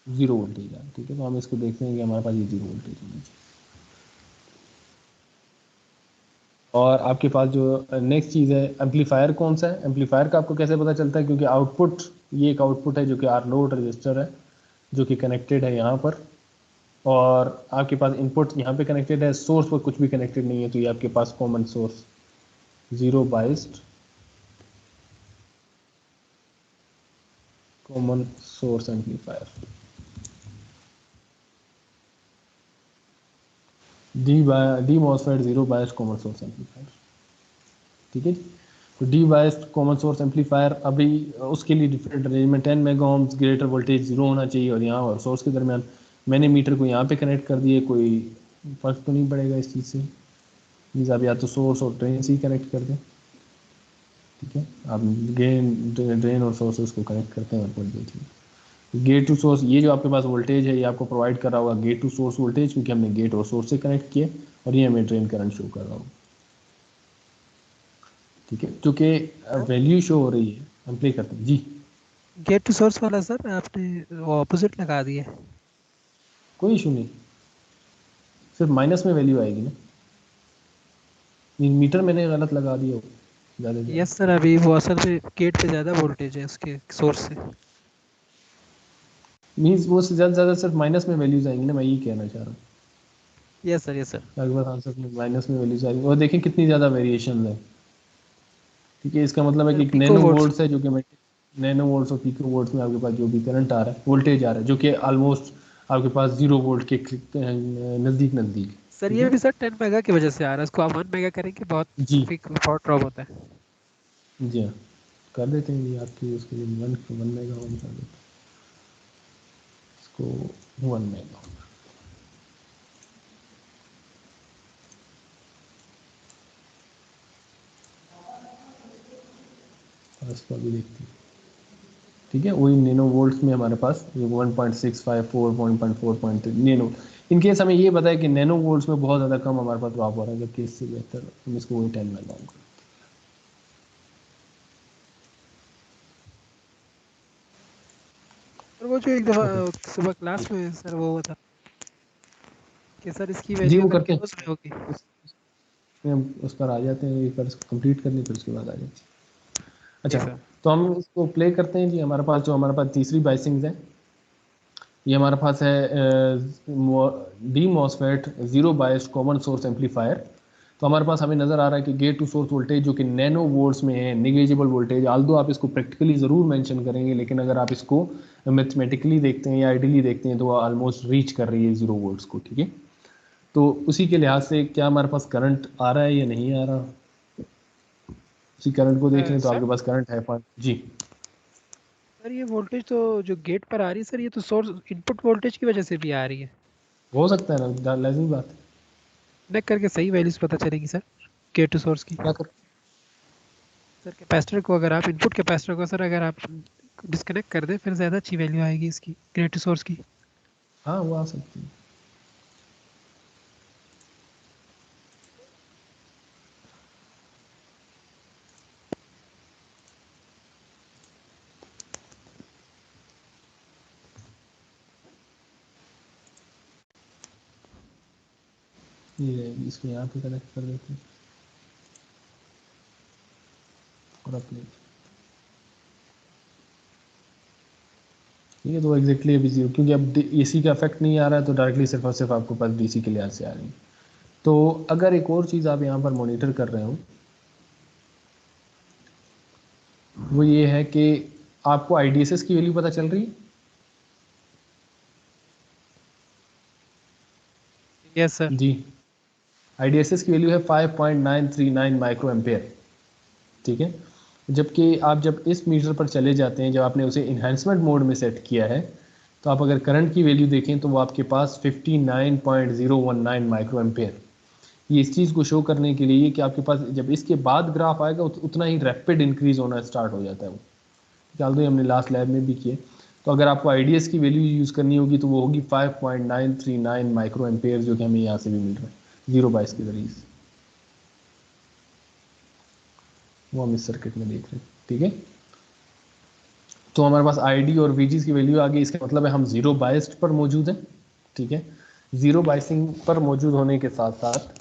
जीरो वोल्टेज आ रहा है, ठीक है। तो हम इसको देखते हैं कि हमारे पास ये जीरो वोल्टेज होना चाहिए। और आपके पास जो नेक्स्ट चीज़ है, एम्पलीफायर कौन सा है? एम्पलीफायर का आपको कैसे पता चलता है? क्योंकि आउटपुट, ये एक आउटपुट है जो कि आर लोड रजिस्टर है, जो कि कनेक्टेड है यहाँ पर, और आपके पास इनपुट यहाँ पे कनेक्टेड है, सोर्स पर कुछ भी कनेक्टेड नहीं है, तो ये आपके पास common source zero biased common source amplifier, D MOSFET zero biased common source amplifier, ठीक है। तो D biased common source amplifier, अभी उसके लिए different arrangement, 10 mega ohms greater voltage zero होना चाहिए, और यहाँ और सोर्स के दरमियान मैंने मीटर को यहाँ पे कनेक्ट कर दिए, कोई फर्क तो नहीं पड़ेगा इस चीज़ से। प्लीज़ आप या तो सोर्स और ड्रेन से ही कनेक्ट कर दें, ठीक है। आप ड्रेन और सोर्स को कनेक्ट करते हैं और पढ़ देखिए। गेट टू सोर्स, ये जो आपके पास वोल्टेज है ये आपको प्रोवाइड कर रहा होगा गेट टू सोर्स वोल्टेज, क्योंकि हमने गेट और सोर्स से कनेक्ट किए, और ये हमें ड्रेन करंट शो कर रहा होगा, ठीक है, क्योंकि वैल्यू शो हो रही है। हम प्ले करते हैं जी। गेट टू सोर्स वाला सर आपने ऑपोजिट लगा दिया है। कोई इशू नहीं, सिर्फ माइनस में वैल्यू आएगी ना, मीटर मैंने गलत लगा दिया हो ज़्यादा से ज़्यादा। यस सर, अभी वो असल में गेट पे ज़्यादा वोल्टेज है उसके सोर्स से। मीन्स वो ज़्यादा से ज़्यादा सिर्फ माइनस में वैल्यूज आएंगी ना, मैं यही कहना चाह रहा हूँ। Yes sir, yes sir. आपके पास आंसर में माइनस में वैल्यूज आएंगी, और देखें कितनी ज़्यादा वेरिएशन है, ठीक है। इसका मतलब है कि सर एक पिको नैनो वोल्ट्स। वोल्ट्स है, जो कि नैनो वोल्ट्स और पिको वोल्ट्स में आपके पास जो भी करंट आ रहा है, वोल्टेज आ रहा है, जो कि ऑलमोस्ट आपके पास जीरो वोल्ट के नज़दीक नज़दीक, सर ठीक ये है भी सर 10 मेगा की वजह से आ रहा है, इसको आप 1 मेगा करेंगे बहुत जी। पिक बहुत ड्रॉप होता है। जी हाँ, कर देते हैं जी, आपकी उसके लिए वन मेगा ओम कर देते हैं इसको, वन मेगा। इसको अभी देखते हैं, ठीक है। वही नैनो वोल्ट्स में हमारे पास ये 1.65 4.4.3 नैनो। इन केस हमें ये पता है कि नैनो वोल्ट्स में बहुत ज़्यादा कम हमारे पास ड्रॉप हो रहा है, जबकि इससे बेहतर हम इसको वही 10 में लगाऊंगा। सर वो जो एक दफ़ा ओके सुबह क्लास में सर वो हुआ था कि सर इसकी जी, वैल्यू वो अगर करके क्लोज में होगी। उसमें हम उस पर आ जाते हैं, एक बार इसको कंप्लीट कर लें फिर उसके बाद आ जाते हैं। जी अच्छा, सर। तो हम इसको प्ले करते हैं जी। हमारे पास तीसरी बाइसिंग है, ये हमारे पास है डी मॉसफेट जीरो बायस कॉमन सोर्स एम्पलीफायर। तो हमारे पास हमें नज़र आ रहा है कि गेट टू सोर्स वोल्टेज जो कि नैनो वोल्ट्स में है, निगेजिबल वोल्टेज, आल्दो आप इसको प्रैक्टिकली ज़रूर मेंशन करेंगे, लेकिन अगर आप इसको मैथमेटिकली देखते हैं या आइडियली देखते हैं तो वो ऑलमोस्ट रीच कर रही है जीरो वोल्ट्स को, ठीक है। तो उसी के लिहाज से क्या हमारे पास करंट आ रहा है या नहीं आ रहा, उसी करंट को देख लें तो सर आपके पास करंट है जी। सर ये वोल्टेज तो जो गेट पर आ रही है सर, ये तो सोर्स इनपुट वोल्टेज की वजह से भी आ रही है। हो सकता है ना, लाजमी बात है। कनेक्ट करके सही वैल्यूज पता चलेगी सर गेट टू सोर्स की। क्या कर सर कैपेसिटर को अगर आप इनपुट कैपेसिटर को सर अगर आप डिस्कनेक्ट कर दें फिर ज़्यादा अच्छी वैल्यू आएगी इसकी गेट टू सोर्स की। हाँ वो आ सकती है। ये रहेगी, इसको यहाँ पे कनेक्ट कर देते हैं और अपने, ठीक है। तो एग्जैक्टली अभी जीरो, क्योंकि अब एसी का इफेक्ट नहीं आ रहा है तो डायरेक्टली सिर्फ और सिर्फ आपको पास डीसी के लिहाज से आ रही है। तो अगर एक और चीज़ आप यहाँ पर मॉनिटर कर रहे हो वो ये है कि आपको आईडीएसएस की वैल्यू पता चल रही है। Yes sir. जी, आईडीएसएस की वैल्यू है 5.939 माइक्रो एम्पेयर, ठीक है। जबकि आप जब इस मीटर पर चले जाते हैं, जब आपने उसे इन्हांसमेंट मोड में सेट किया है, तो आप अगर करंट की वैल्यू देखें तो वो आपके पास 59.019 माइक्रो एम्पेयर। ये इस चीज़ को शो करने के लिए कि आपके पास जब इसके बाद ग्राफ आएगा उतना ही रैपिड इंक्रीज होना स्टार्ट हो जाता है वो। डाल दो, हमने लास्ट लैब में भी किए। तो अगर आपको आईडीएस की वैल्यू यूज़ करनी होगी तो वो होगी 5.939 माइक्रो एम्पेयर, जो कि हमें यहाँ से भी मिल रहा है 0 बाइस के जरिए से। वो हम इस सर्किट में देख रहे हैं, ठीक है। तो हमारे पास आईडी और वीजी की वैल्यू आ गई, इसका मतलब है हम जीरो बाइस्ड पर मौजूद हैं, ठीक है। जीरो बाइसिंग पर मौजूद होने के साथ साथ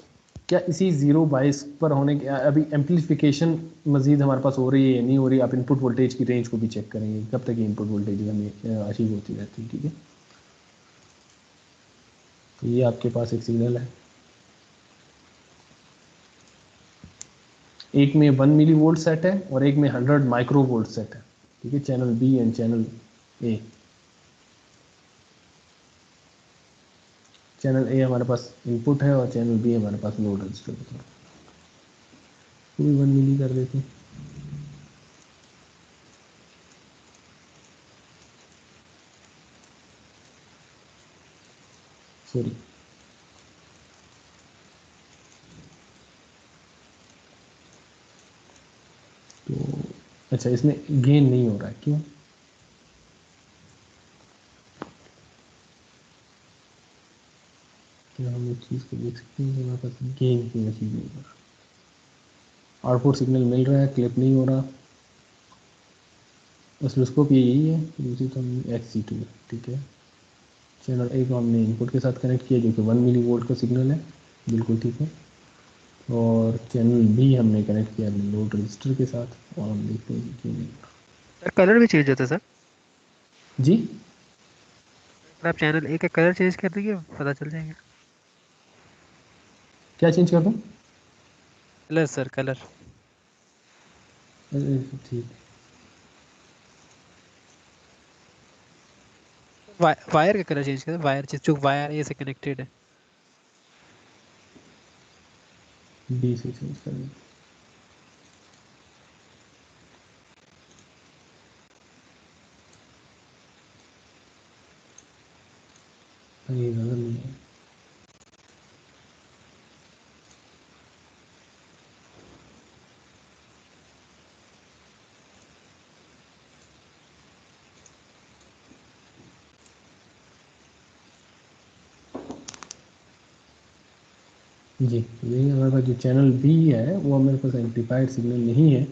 क्या इसी जीरो बाइस पर होने के अभी एम्पलीफिकेशन मजीद हमारे पास हो रही है या नहीं हो रही, आप इनपुट वोल्टेज की रेंज को भी चेक करेंगे कब तक ये इनपुट वोल्टेज हमें अचीव होती रहती है, ठीक है। तो ये आपके पास एक सिग्नल है, एक में 1 मिली वोल्ट सेट है और एक में 100 माइक्रो वोल्ट सेट है, ठीक है। Channel B and channel A. Channel A हमारे पास इनपुट है और चैनल बी हमारे पास लोड रजिस्टर है। तो भी 1 मिली कर देते हैं, सॉरी। तो अच्छा, इसमें गेन नहीं हो रहा है, क्यों? क्या हम इस चीज़ को देख सकते हैं कि हमारे पास गेन क्यों अचीव नहीं हो रहा? आउटपुट सिग्नल मिल रहा है, क्लिप नहीं हो रहा। ऑसिलोस्कोप ये यही है, दूसरी तो हम XC2 है, ठीक है। चैनल ए को हमने इनपुट के साथ कनेक्ट किया जो कि 1 मिली वोल्ट का सिग्नल है, बिल्कुल ठीक है। और चैनल बी हमने कनेक्ट किया अपने लोड रजिस्टर के साथ, और हम देखते हैं कि क्यों नहीं हो सर कलर भी चेंज होता है सर। रहा। जी, अगर आप चैनल ए का कलर चेंज कर देंगे पता चल जाएगा। क्या चेंज कर दूँ? Colour sir colour. ठीक, वायर का कलर चेंज कर वायर जो वायर ए से कनेक्टेड है। बी से चेंज कर दूँ। ये नज़र नहीं है। जी, यही हमारे पास जो चैनल बी है वो हमारे पास एम्पलीफाइड सिग्नल नहीं है।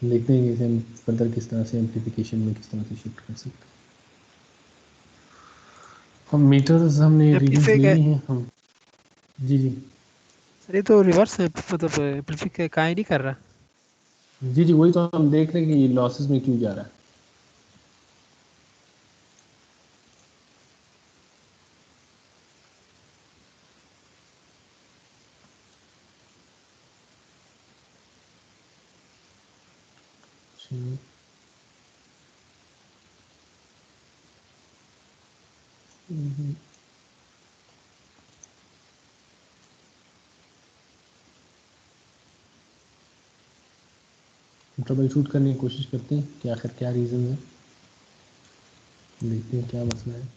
देखते हैं कि इसे हम फर्दर किस तरह से एम्पलीफिकेशन में किस तरह से शिफ्ट कर सकते हैं। हम मीटर्स हमने रीडिंग्स ले एम्पलीफाई ली हैं हम। जी जी। सर ये तो रिवर्स है मतलब एम्पलीफाई का ही नहीं कर रहा। जी जी, वही तो हम देख रहे हैं कि ये लॉसेस में क्यों जा रहा है। चलिए। ट्रबल शूट करने की कोशिश करते हैं कि आखिर क्या रीज़न है, देखते हैं क्या मसला है।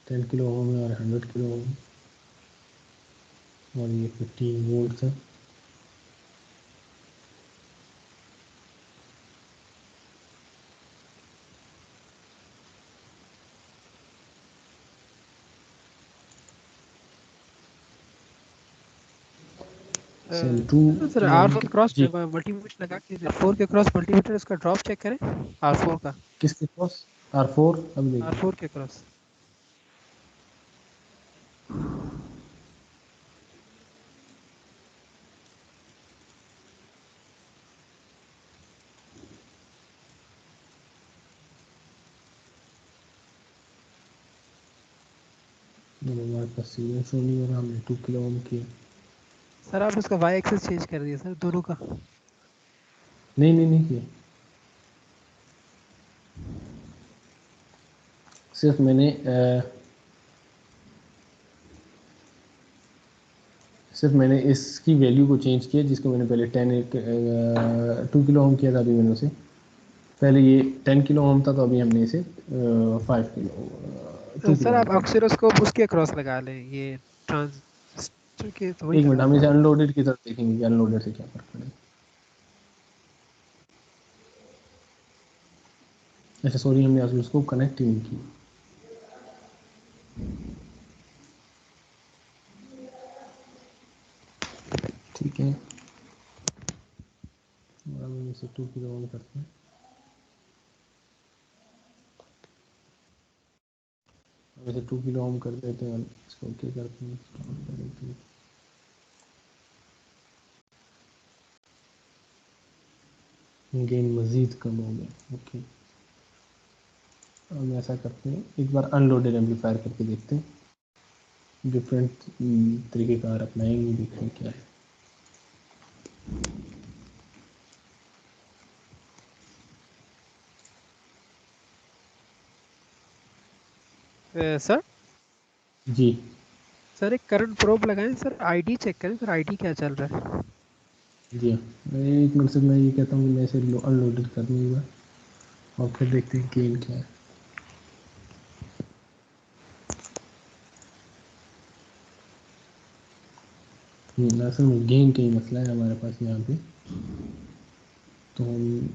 10 किलो ओम है और 100 किलो ओम, और ये 15 वोल्ट है। Cell 2 sir kilo R ohm four K. Cross जी, मल्टीमीटर लगा के फोर के क्रॉस मल्टीमीटर उसका ड्रॉप चेक करें आर फोर का। किसके पास? R4 अभी आर देखिए। फोर के क्रॉस हमारे पास सीरियल शो नहीं हो रहा, हमने 2 किलो ओम किया। सर आप उसका वाई एक्सेस चेंज कर दिया सर दोनों का। नहीं नहीं नहीं किया, सिर्फ मैंने इसकी वैल्यू को चेंज किया, जिसको मैंने पहले 2 किलो ओम किया था, अभी मैंने उसे, पहले ये 10 किलो ओम था, तो अभी हमने इसे 5 किलो 2 सर किलो ओम आप कर दिया। ऑक्सीलोस्कोप उसके क्रॉस लगा लें, ये ट्रांजिस्टर के तो वही एक मिनट, लगा हम लें। इसे अनलोडेड की तरफ देखेंगे कि अनलोडेड से क्या फर्क पड़ेगा। अच्छा सॉरी, हमने ऑसिलोस्कोप कनेक्ट ही नहीं की। ठीक है, और हम इसे 2 किलो ओम करते हैं। हम इसे 2 किलो ओम कर देते हैं, इसको ओके करते हैं, स्टार्ट कर देते हैं। गेन मज़ीद कम हो गया। ओके, हम ऐसा करते हैं, एक बार अनलोडेड एम्पलीफायर करके देखते हैं, डिफरेंट तरीक़ेकार अपनाएंगे, देखें क्या है। सर जी सर एक करंट प्रोब लगाएं सर, आईडी चेक करें सर, आईडी क्या चल रहा है। जी हाँ, मैं एक मिनट से मैं ये कहता हूँ कि मैं इसे अनलोडेड कर दूँगा और फिर देखते हैं गेन क्या है। असल में गेन का ही मसला है हमारे पास यहाँ पे, तो हम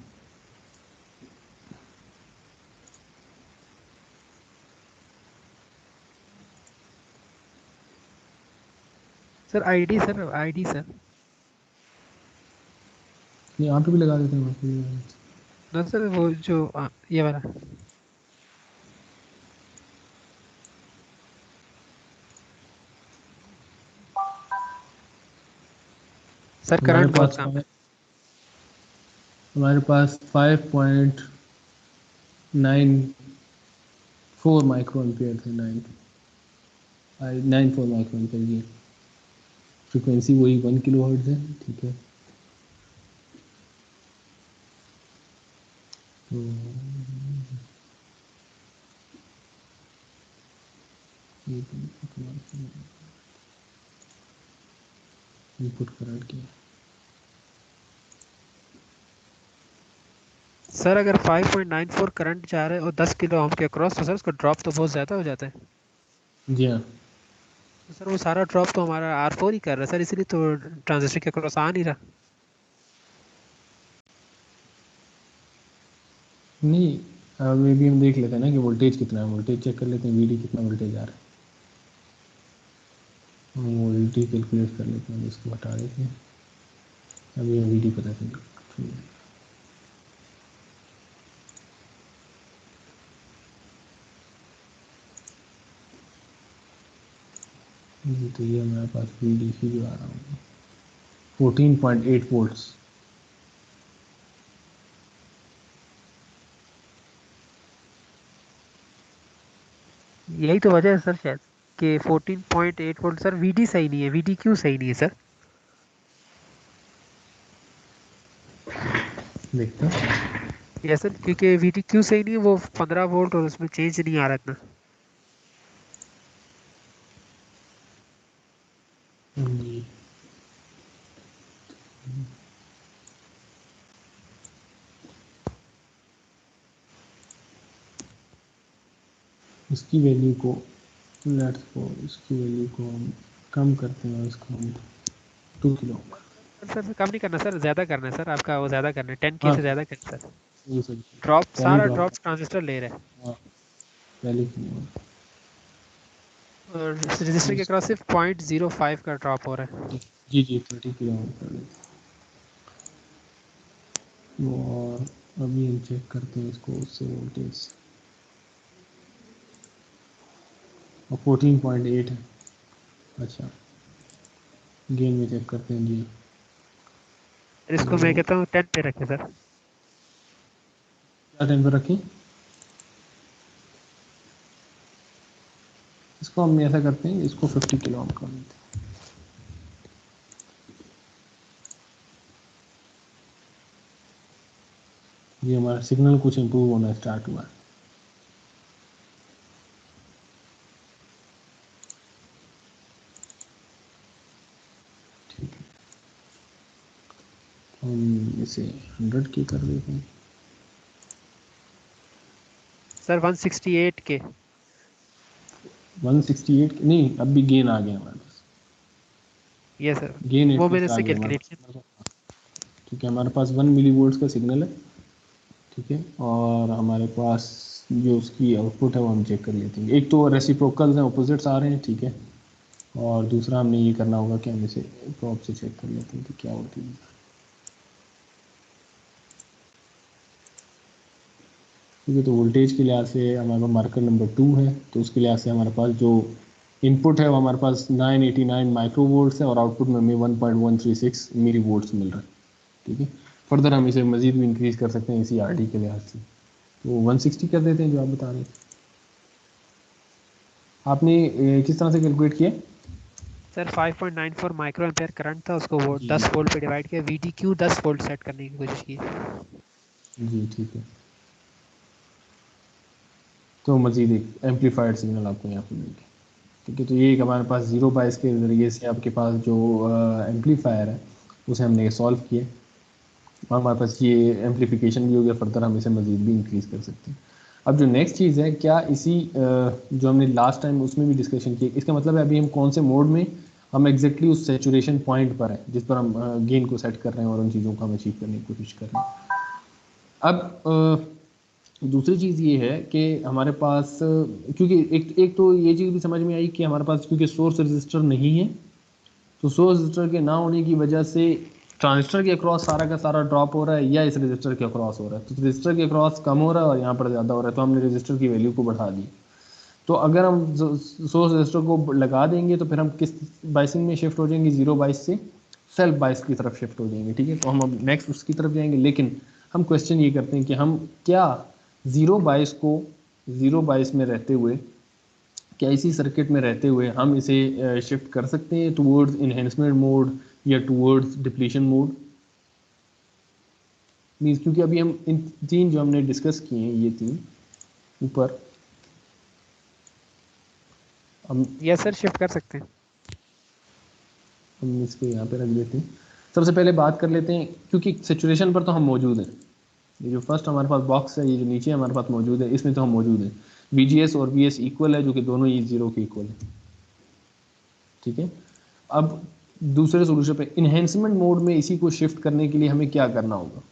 sir ID sir, ID sir. यहाँ पे भी लगा देते हैं, वहाँ पे भी लगा देते ना सर वो जो ये वाला सर हैं। करंट बहुत कम है। हमारे पास 5.94 माइक्रो एम्पियर थे, 94 माइक्रो एम्पियर की फ्रीक्वेंसी, वही 1 किलो हर्ट्ज है। ठीक है, तो इनपुट करंट क्या है? सर अगर 5.94 करंट जा रहा है और 10 किलो ओम के क्रॉस, तो सर उसका ड्रॉप तो बहुत ज़्यादा हो जाता है। जी हाँ, तो सर वो सारा ड्रॉप तो हमारा आर फोर ही कर रहा है सर, इसलिए तो ट्रांजिस्टर के क्रॉस आ नहीं रहा। नहीं, मे भी हम देख लेते हैं ना कि वोल्टेज कितना है, वोल्टेज चेक कर लेते हैं, वीडी कितना वोल्टेज आ रहा है, हम वोल्टेज कैलकुलेट कर लेते हैं, इसको हटा देते हैं, अभी हम वीडी पता चल। जी, तो ये हमारे पास वीडी की जो आ रहा है 14.8 वोल्ट्स। यही तो वजह है सर शायद कि 14.8 वोल्ट। सर वीडी सही नहीं है, वीडी क्यों सही नहीं है सर? देखते हैं। ये सर क्योंकि वीडी क्यों सही नहीं है, वो 15 वोल्ट और उसमें चेंज नहीं आ रहा इतना। जी, इसकी वैल्यू को लेट्स सो इसकी वैल्यू को हम कम करते हैं, इसको हम 2 किलो। सर कम नहीं करना सर, ज़्यादा करना है सर, आपका वो ज़्यादा करना है, 10K हाँ से ज़्यादा करना है सर। ये सर, ड्रॉप पहले सारा ड्रॉप। ड्रॉप ट्रांजिस्टर ले रहा है, हाँ पहले की और रजिस्टर के क्रॉस सिर्फ 0.05 का ड्रॉप हो रहा है। जी जी 30 किलो कर लेते हैं। और अभी हम चेक करते हैं इसको उससे वोल्टेज, और 14.8 है। अच्छा गेन में चेक करते हैं जी। फिर इसको मैं तो कहता हूँ 10 पे रखें सर। क्या टाइम पर रखें इसको, हम ऐसा करते हैं इसको 50 किलो हम कर लेते हैं। ये हमारा सिग्नल कुछ इम्प्रूव होना स्टार्ट हुआ है। ठीक है, हम इसे 100 की कर देते हैं। सर 168 के। 168 नहीं, अब भी गेन आ गया हमारे पास, ये सर, गेन वो मैंने एटलीस्ट आ इससे गया हमारे कैलकुलेट किया। पास। ठीक है, हमारे पास 1 मिली वोल्ट का सिग्नल है। ठीक है, और हमारे पास जो उसकी आउटपुट है वो हम चेक कर लेते हैं। एक तो रेसिप्रोकल्स हैं, ऑपोजिट्स आ रहे हैं। ठीक है, और दूसरा हमने ये करना होगा कि हम इसे प्रॉप से चेक कर लेते हैं कि क्या होती है। ठीक है, तो वोल्टेज के लिहाज से हमारे पास मार्कर नंबर 2 है, तो उसके लिहाज से हमारे पास जो इनपुट है वो हमारे पास 989 माइक्रो वोल्ट्स है, और आउटपुट में हमें 1.136 मिली वोल्ट्स मिल रहा है। ठीक है, फर्दर हम इसे मज़ीद भी इंक्रीज़ कर सकते हैं इसी आर डी के लिहाज से, तो 160 कर देते हैं जो आप बता रहे थे। आपने किस तरह से कैलकुलेट किया? सर 5.94 माइक्रो एम्पेयर करंट था, उसको वो जी 10 जी वोल्ट पे डिवाइड किया, VDQ 10 वोल्ट सेट करने की कोशिश की। जी ठीक है, तो मज़ीद एक एम्पलीफाइड सिग्नल आपको यहाँ पर मिल गया। ठीक है, तो ये एक हमारे पास 0 बाइस के ज़रिए से आपके पास जो एम्पलीफायर है उसे हमने सॉल्व किया, और हमारे पास ये एम्पलीफिकेशन भी हो गया। फर्दर हम इसे मज़ीद भी इंक्रीज़ कर सकते हैं। अब जो नेक्स्ट चीज़ है, क्या इसी जो हमने लास्ट टाइम उसमें भी डिस्कशन की, इसका मतलब है अभी हम कौन से मोड में, हम एग्जैक्टली उस सेचुरेशन पॉइंट पर हैं जिस पर हम गेन को सेट कर रहे हैं और उन चीज़ों को हम अचीव करने की कोशिश कर रहे हैं। अब दूसरी चीज़ ये है कि हमारे पास क्योंकि एक तो ये चीज़ भी समझ में आई कि हमारे पास क्योंकि सोर्स रजिस्टर नहीं है, तो सोर्स रजिस्टर के ना होने की वजह से ट्रांजिस्टर के अक्रॉस सारा का सारा ड्रॉप हो रहा है, या इस रजिस्टर के अक्रॉस हो रहा है। तो रजिस्टर के अक्रॉस कम हो रहा है और यहाँ पर ज़्यादा हो रहा है, तो हमने रजिस्टर की वैल्यू को बढ़ा दी। तो अगर हम सोर्स रजिस्टर को लगा देंगे तो फिर हम किस बाइसिंग में शिफ्ट हो जाएंगे, 0 बाइस से सेल्फ बाइस की तरफ शिफ्ट हो जाएंगे। ठीक है, तो हम अब नेक्स्ट उसकी तरफ जाएंगे, लेकिन हम क्वेश्चन ये करते हैं कि हम क्या 0 बाइस को 0 बाइस में रहते हुए, क्या इसी सर्किट में रहते हुए हम इसे शिफ्ट कर सकते हैं टूवर्ड्स इन्हेंसमेंट मोड या टूवर्ड्स डिप्लीशन मोड। मीन्स क्योंकि अभी हम इन तीन जो हमने डिस्कस किए हैं, ये तीन ऊपर, हम यस सर, शिफ्ट कर सकते हैं। हम इसको यहाँ पे रख देते हैं। सबसे पहले बात कर लेते हैं, क्योंकि सिचुएशन पर तो हम मौजूद हैं। ये जो फर्स्ट हमारे पास बॉक्स है, ये जो नीचे हमारे पास मौजूद है, इसमें तो हम मौजूद हैं। VGS और VS इक्वल है, जो कि दोनों ही 0 के इक्वल है। ठीक है, अब दूसरे सोल्यूशन पे इन्हेंसमेंट मोड में इसी को शिफ्ट करने के लिए हमें क्या करना होगा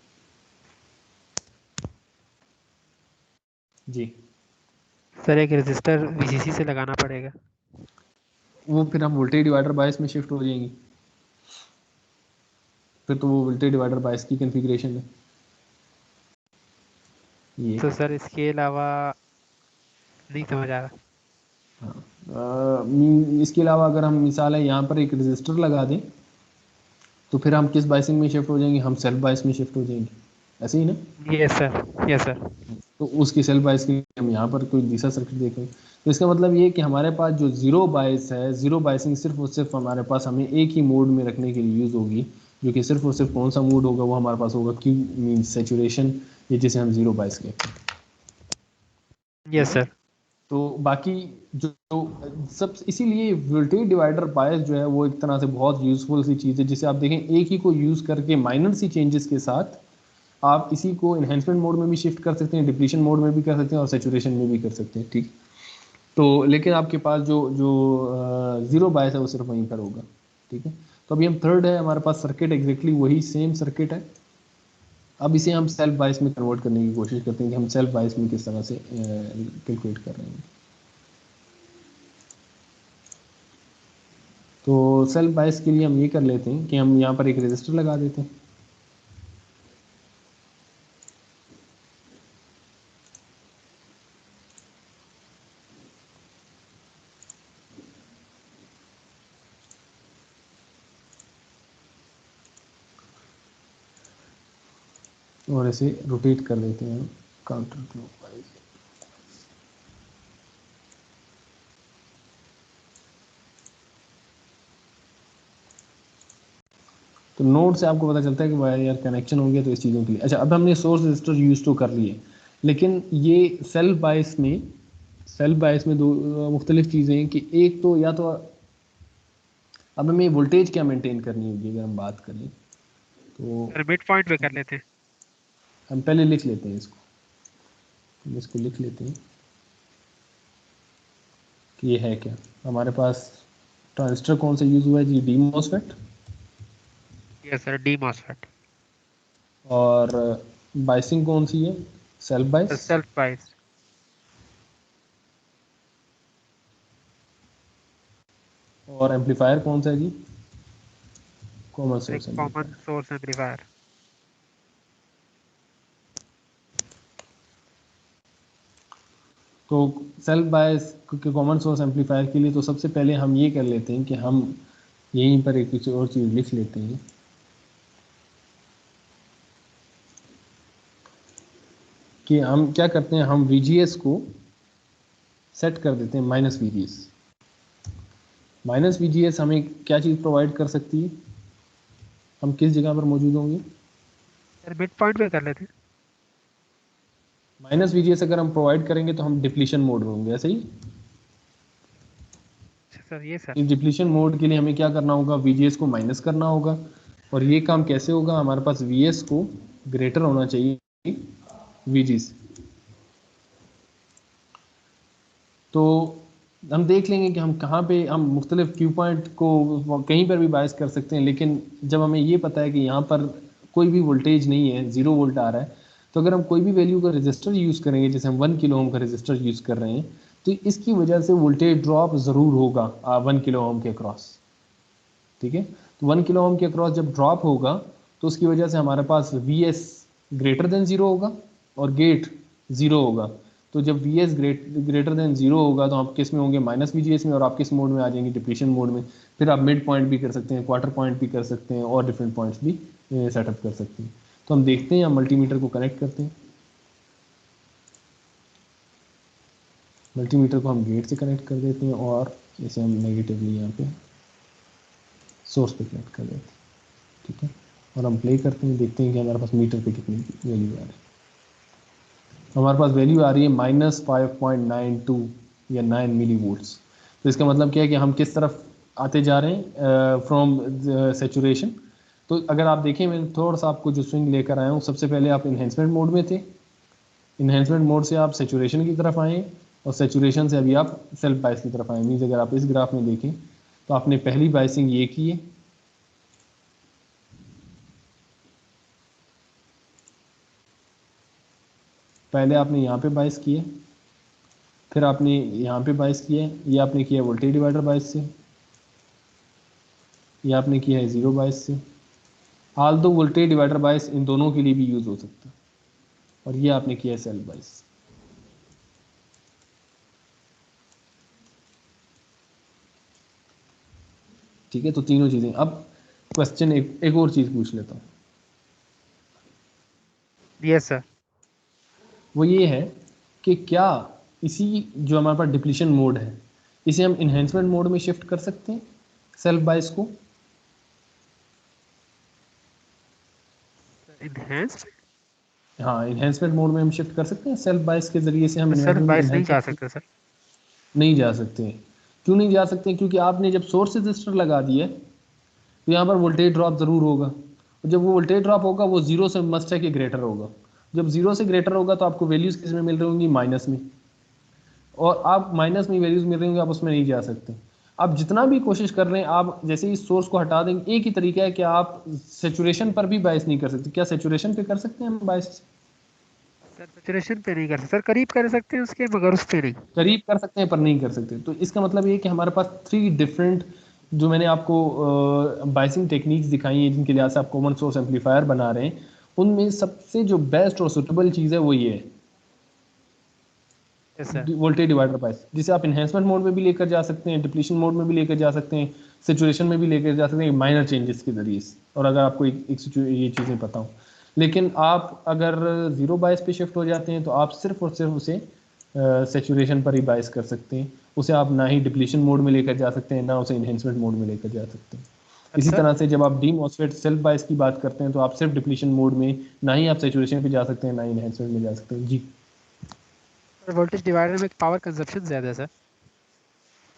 जी? सर एक रजिस्टर VCC से लगाना पड़ेगा। वो फिर हम वोल्टेज डिवाइडर बायस में शिफ्ट हो जाएंगे, फिर तो वो वोल्टेज डिवाइडर बायस की कॉन्फ़िगरेशन है ये। तो सर इसके अलावा नहीं समझ आ रहा। हाँ, इसके अलावा अगर हम मिसाल है यहाँ पर एक रजिस्टर लगा दें, तो फिर हम किस बाइसिंग में शिफ्ट हो जाएंगे, हम सेल्फ बाइस में शिफ्ट हो जाएंगे, ऐसे ही ना? Yes sir, yes sir. तो उसकी सेल्फ बाइस के लिए हम यहाँ पर कोई दूसरा सर्किट देखें, तो इसका मतलब ये है कि हमारे पास जो 0 बाइस है, 0 बाइसिंग सिर्फ और सिर्फ हमारे पास हमें एक ही मोड में रखने के लिए यूज़ होगी, जो कि सिर्फ और सिर्फ कौन सा मोड होगा, वो हमारे पास होगा क्यू मीन सेचुरेशन, ये जिसे हम 0 बाइस कहते हैं। ठीक यस है, सर। तो बाकी जो सब, इसीलिए वोल्टेज डिवाइडर बायस जो है वो एक तरह से बहुत यूज़फुल सी चीज़ है, जिसे आप देखें एक ही को यूज़ करके माइनर सी चेंजेस के साथ आप इसी को इन्हेंसमेंट मोड में भी शिफ्ट कर सकते हैं, डिप्लीशन मोड में भी कर सकते हैं और सेचुरेशन में भी कर सकते हैं। ठीक, तो लेकिन आपके पास जो जो जीरो बायस है वो सिर्फ वहीं पर होगा, ठीक है। तो अभी हम थर्ड है, हमारे पास सर्किट एग्जैक्टली वही सेम सर्किट है। अब इसे हम सेल्फ बायस में कन्वर्ट करने की कोशिश करते हैं कि हम सेल्फ बायस में किस तरह से कैलकुलेट कर रहे हैं। तो सेल्फ बायस के लिए हम ये कर लेते हैं कि हम यहाँ पर एक रेजिस्टर लगा देते हैं। और इसे रोटेट कर देते हैं काउंटर क्लॉकवाइज। तो नोड से आपको पता चलता है कि भाई यार कनेक्शन हो गया तो इस चीज़ों के लिए। अच्छा, अब हमने सोर्स रजिस्टर यूज़ तो कर लिए, लेकिन ये सेल्फ बायस में दो मुख्तलिफ चीज़ें हैं कि एक तो या तो अब हमें वोल्टेज क्या मेंटेन करनी होगी अगर हम बात करें तो सर मिड पॉइंट पे कर लेते हैं। हम पहले लिख लेते हैं इसको, हम इसको लिख लेते हैं कि ये है क्या। हमारे पास ट्रांजिस्टर कौन सा यूज़ हुआ है जी, D MOSFET. Yes sir, D MOSFET. और बाइसिंग कौन सी है, सेल्फ बाइस। सेल्फ बाइस। और एम्पलीफायर कौन सा है जी, कॉमन एक source common amplifier. Source amplifier. तो सेल्फ बायस के कॉमन सोर्स एम्पलीफायर के लिए तो सबसे पहले हम ये कर लेते हैं कि हम यहीं पर एक कुछ और चीज़ लिख लेते हैं कि हम क्या करते हैं, हम VGS को सेट कर देते हैं -VGS। -VGS हमें क्या चीज़ प्रोवाइड कर सकती है, हम किस जगह पर मौजूद होंगे। सर मिड पॉइंट पे कर लेते हैं। -VGS अगर हम प्रोवाइड करेंगे तो हम डिप्लीशन मोड में होंगे, ऐसे ही। अच्छा सर, ये सर। इस डिप्लीशन मोड के लिए हमें क्या करना होगा, VGS को माइनस करना होगा। और ये काम कैसे होगा, हमारे पास VS को ग्रेटर होना चाहिए VG से। तो हम देख लेंगे कि हम कहाँ पे हम मुख्तलिफ क्यू पॉइंट को कहीं पर भी बायस कर सकते हैं, लेकिन जब हमें ये पता है कि यहाँ पर कोई भी वोल्टेज नहीं है, 0 वोल्ट आ रहा है, तो अगर हम कोई भी वैल्यू का रजिस्टर यूज़ करेंगे, जैसे हम 1 किलो ओम का रजिस्टर यूज़ कर रहे हैं, तो इसकी वजह से वोल्टेज ड्रॉप ज़रूर होगा 1 किलो ओम के अक्रॉस, ठीक है। तो 1 किलो ओम के अक्रॉस जब ड्रॉप होगा तो उसकी वजह से हमारे पास VS ग्रेटर देन 0 होगा और गेट 0 होगा। तो जब VS ग्रेटर देन 0 होगा तो आप किस में होंगे, -VGS में, और आप किस मोड में आ जाएंगे, डिप्लीशन मोड में। फिर आप मिड पॉइंट भी कर सकते हैं, क्वार्टर पॉइंट भी कर सकते हैं, और डिफरेंट पॉइंट्स भी सेटअप कर सकते हैं। तो हम देखते हैं, हम मल्टीमीटर को कनेक्ट करते हैं। मल्टीमीटर को हम गेट से कनेक्ट कर देते हैं और इसे हम नेगेटिवली यहाँ पे सोर्स पे कनेक्ट कर देते हैं, ठीक है। और हम प्ले करते हैं, देखते हैं कि हमारे पास मीटर पे कितनी वैल्यू आ रही है। हमारे पास वैल्यू आ रही है -5.92 या 9 मिली वोल्ट्स। तो इसका मतलब क्या है कि हम किस तरफ आते जा रहे हैं, फ्रॉम सेचुरेशन। तो अगर आप देखें, मैं थोड़ा सा आपको जो स्विंग लेकर आया हूँ, सबसे पहले आप इन्हेंसमेंट मोड में थे, इन्हेंसमेंट मोड से आप सेचुरेशन की तरफ आए, और सेचुरेशन से अभी आप सेल्फ बाइस की तरफ आए। मीन्स अगर आप इस ग्राफ में देखें तो आपने पहली बाइसिंग ये की है, पहले आपने यहाँ पे बाइस किया, फिर आपने यहाँ पे बाइस किया है, ये आपने किया वोल्टेज डिवाइडर बाइस से, ये आपने किया है जीरो बाइस से। हाल दो वोल्टेज डिवाइडर बाइस इन दोनों के लिए भी यूज़ हो सकता है, और ये आपने किया है सेल्फ बाइस। ठीक है, तो तीनों चीज़ें। अब क्वेश्चन एक और चीज़ पूछ लेता हूँ, यस सर। वो ये है कि क्या इसी जो हमारे पास डिप्लीशन मोड है, इसे हम इन्हेंसमेंट मोड में शिफ्ट कर सकते हैं सेल्फ बाइस को। इनहेंस्ड। हाँ, इन्हेंसमेंट मोड में हम शिफ्ट कर सकते हैं सेल्फ बाइस के ज़रिए से हम सेल्फ इन्हेंसमेंट बाइस नहीं इन्हेंस जा कर। सकते सर। नहीं जा सकते। क्यों नहीं जा सकते, क्योंकि आपने जब सोर्स रजिस्टर लगा दिया तो यहाँ पर वोल्टेज ड्रॉप ज़रूर होगा, और जब वो वोल्टेज ड्रॉप होगा वो जीरो से मस्ट है कि ग्रेटर होगा। जब जीरो से ग्रेटर होगा तो आपको वैल्यूज़ किस में मिल रही होंगी, माइनस में। और आप माइनस में वैल्यूज मिल रही होंगी, आप उसमें नहीं जा सकते। आप जितना भी कोशिश कर रहे हैं, आप जैसे ही सोर्स को हटा देंगे, एक ही तरीका है कि आप सेचुरेशन पर भी बायस नहीं कर सकते। क्या सेचुरेशन पे कर सकते हैं हम बायस? सर सैचुरेशन पे नहीं कर सकते सर, करीब कर सकते हैं उसके, मगर उस पे नहीं। करीब कर सकते हैं पर नहीं कर सकते। तो इसका मतलब ये है कि हमारे पास 3 डिफरेंट, जो मैंने आपको बाइसिंग टेक्निक्स दिखाई हैं, जिनके लिहाज से आप कॉमन सोर्स एम्पलीफायर बना रहे हैं, उनमें सबसे जो बेस्ट और सुटेबल चीज़ है वो ये है, yes sir. Voltage divider bias, जिसे आप इन्हेंसमेंट मोड में भी लेकर जा सकते हैं, डिप्लीशन मोड में भी लेकर जा सकते हैं, सिचुएशन में भी लेकर जा सकते हैं, माइनर चेंजेस के जरिए से, और अगर आपको ये चीज़ें पता हो। लेकिन आप अगर जीरो बायस पे शिफ्ट हो जाते हैं, तो आप सिर्फ और सिर्फ उसे सेचुरेशन पर ही बायस कर सकते हैं। उसे आप ना ही डिप्लीशन मोड में लेकर जा सकते हैं, ना उसे इन्हेंसमेंट मोड में लेकर जा सकते हैं। इसी सर तरह से जब आप डी मॉसफेट सेल्फ बायस की बात करते हैं, तो आप सिर्फ डिप्लीशन मोड में, ना ही आप सेचुरेशन पे जा सकते हैं, ना ही इन्हेंसमेंट में जा सकते हैं। जी। वोल्टेज डिवाइडर में पावर कंजप्शन ज़्यादा है सर,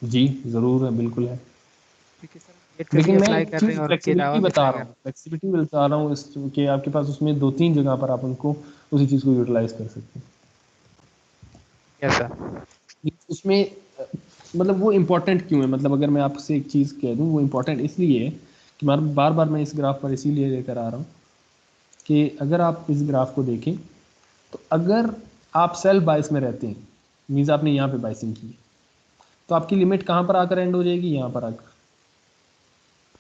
जी, ज़रूर है, बिल्कुल है। क्योंकि सर हम गेट पे भी लेकिन मैं अप्लाई एक कर रहे चीज़ हैं और उसके फ्लेक्सिबिलिटी अलावा भी बता अप्लाई रहा कर हूँ, रहे फ्लेक्सिबिलिटी बता रहा हूँ इस कि आपके पास उसमें 2-3 जगह पर आप उनको उसी चीज़ को यूटिलाइज कर सकते हैं। हैं। Yes sir. उसमें मतलब वो इम्पोर्टेंट क्यों है, मतलब अगर मैं आपसे एक चीज़ कह दूँ, वो इम्पोर्टेंट इसलिए है कि बार बार मैं इस ग्राफ पर इसीलिए लेकर आ रहा हूँ कि अगर आप इस ग्राफ को देखें, तो अगर आप सेल्फ बायस में रहते हैं, मीन्स आपने यहाँ पे बाइसिंग की, तो आपकी लिमिट कहाँ पर आकर एंड हो जाएगी? यहाँ पर आकर,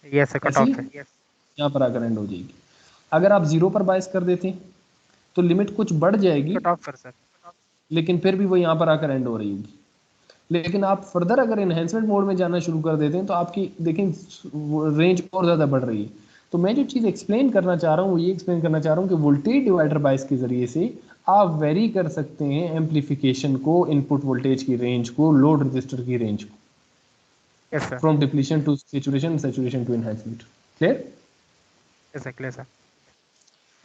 यस सर, कट ऐसी ऑफ है। यहाँ पर आकर एंड हो जाएगी। अगर आप जीरो पर बायस कर देते हैं, तो लिमिट कुछ बढ़ जाएगी, कट ऑफ पर सर। लेकिन फिर भी वो यहाँ पर आकर एंड हो रही होगी। लेकिन आप फर्दर अगर इन्हेंसमेंट मोड में जाना शुरू कर देते हैं, तो आपकी देखें रेंज और ज़्यादा बढ़ रही है। तो मैं जो चीज़ एक्सप्लेन करना चाह रहा हूँ, वो ये एक्सप्लेन करना चाह रहा हूँ कि वोल्टेज डिवाइडर बायस के ज़रिए से आप वेरी कर सकते हैं एम्पलीफिकेशन को, इनपुट वोल्टेज की रेंज को, लोड रजिस्टर की रेंज को, yes sir. From depletion to saturation, saturation to enhancement. Clear? Yes sir, clear sir.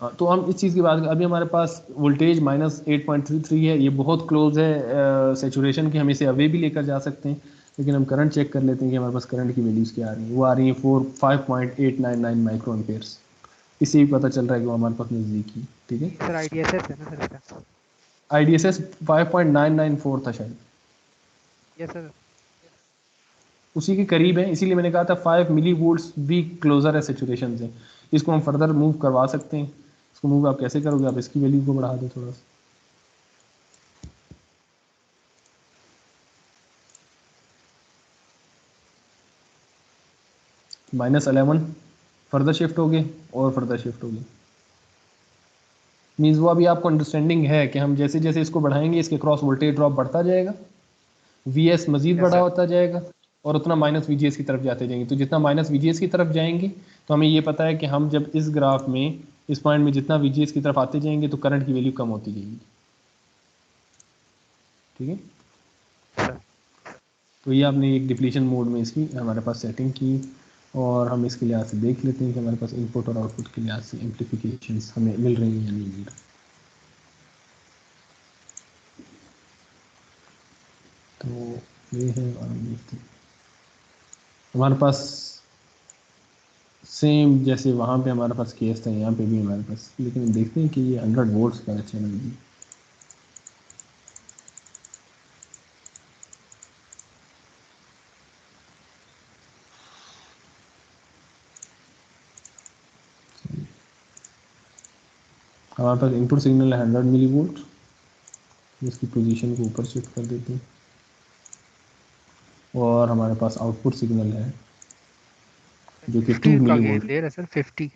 हाँ, तो हम इस चीज़ की बात, अभी हमारे पास वोल्टेज -8.33 है, ये बहुत क्लोज है सेचुरेशन के, हम इसे अवे भी लेकर जा सकते हैं। लेकिन हम करंट चेक कर लेते हैं कि हमारे पास करंट की वैल्यूज़ क्या आ रही है। वो आ रही है 5.899 माइक्रो एम्पेयर्स। इससे भी पता चल रहा है कि वो हमारे पास नज़दीकी, ठीक है। सर आईडीएसएस है ना सर इसका? आई डी एस एस 5.994 था शायद, यस सर। उसी के करीब है। इसीलिए मैंने कहा था 5 मिली वोल्ट्स भी क्लोजर है सेचुरेशन से। इसको हम फर्दर मूव करवा सकते हैं। इसको मूव आप कैसे करोगे? आप इसकी वैल्यू को बढ़ा दो थोड़ा सा, -11, फर्दर शिफ्ट हो गए और फर्दर शिफ्ट हो गए। मीन्स वो अभी आपको अंडरस्टैंडिंग है कि हम जैसे जैसे इसको बढ़ाएंगे, इसके क्रॉस वोल्टेज ड्रॉप बढ़ता जाएगा, वी एस मजीद यस बड़ा सर। होता जाएगा, और उतना माइनस वी जी एस की तरफ जाते जाएंगे। तो जितना माइनस वी जी एस की तरफ जाएंगे, तो हमें ये पता है कि हम जब इस ग्राफ में, इस पॉइंट में जितना वी जी एस की तरफ आते जाएंगे, तो करंट की वैल्यू कम होती जाएगी, ठीक है। सर तो ये आपने एक डिप्लीशन मोड में इसकी हमारे पास सेटिंग की, और हम इसके लिहाज से देख लेते हैं कि हमारे पास इनपुट और आउटपुट के लिहाज से एम्पलीफिकेशन हमें मिल रही हैं या नहीं मिल रही। तो ये है, और हम देखते हैं हमारे पास सेम जैसे वहाँ पे हमारे पास केस था, यहाँ पे भी हमारे पास, लेकिन हम देखते हैं कि ये 100 वोल्ट्स का चैनल भी, हमारे पास इनपुट सिग्नल है 100 मिली वोल्ट। इसकी पोजीशन को ऊपर शिफ्ट कर देते हैं, और हमारे पास आउटपुट सिग्नल है जो कि 2 50 का मिली गेन वोल्ट। दे रहा है सर, 50।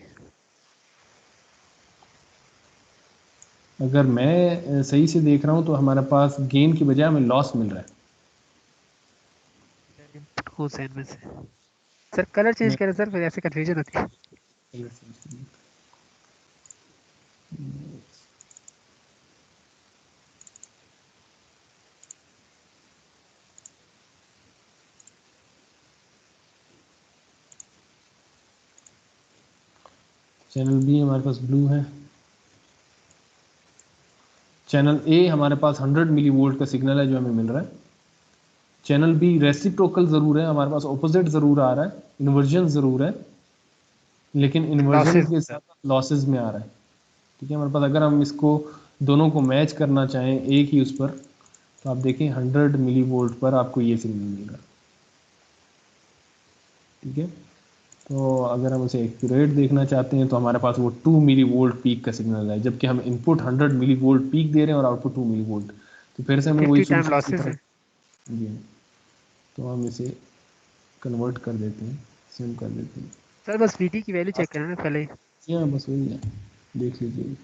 अगर मैं सही से देख रहा हूँ, तो हमारे पास गेन की बजाय हमें लॉस मिल रहा है। इनपुट को सैन में से सर कलर चेंज मैं करें सर, फिर ऐसे कंफ्यूजन होती है। चैनल बी हमारे पास ब्लू है। चैनल ए हमारे पास 100 मिली वोल्ट का सिग्नल है जो हमें मिल रहा है। चैनल बी रेसिप्रोकल ज़रूर है, हमारे पास ऑपोजिट ज़रूर आ रहा है, इन्वर्जन ज़रूर है, लेकिन इन्वर्जन लॉसेस के साथ लॉसेस में आ रहा है, ठीक है। हमारे पास अगर हम इसको दोनों को मैच करना चाहें एक ही उस पर, तो आप देखें 100 मिली वोल्ट पर आपको ये सिग्नल मिलेगा, ठीक है। तो अगर हम उसे एक्यूरेट देखना चाहते हैं तो हमारे पास वो 2 मिली वोल्ट पीक का सिग्नल है, जबकि हम इनपुट 100 मिली वोल्ट पीक दे रहे हैं और आउटपुट 2 मिली वोल्ट। तो फिर से हमें वही 50 टाइम सोल्यूशन की लॉसेस है। तरफ, जी, तो हम इसे कन्वर्ट कर देते हैं, सेम कर देते हैं। सर बस VT की वैल्यू चेक करना है पहले। जी हाँ, बस वही है, देख लीजिए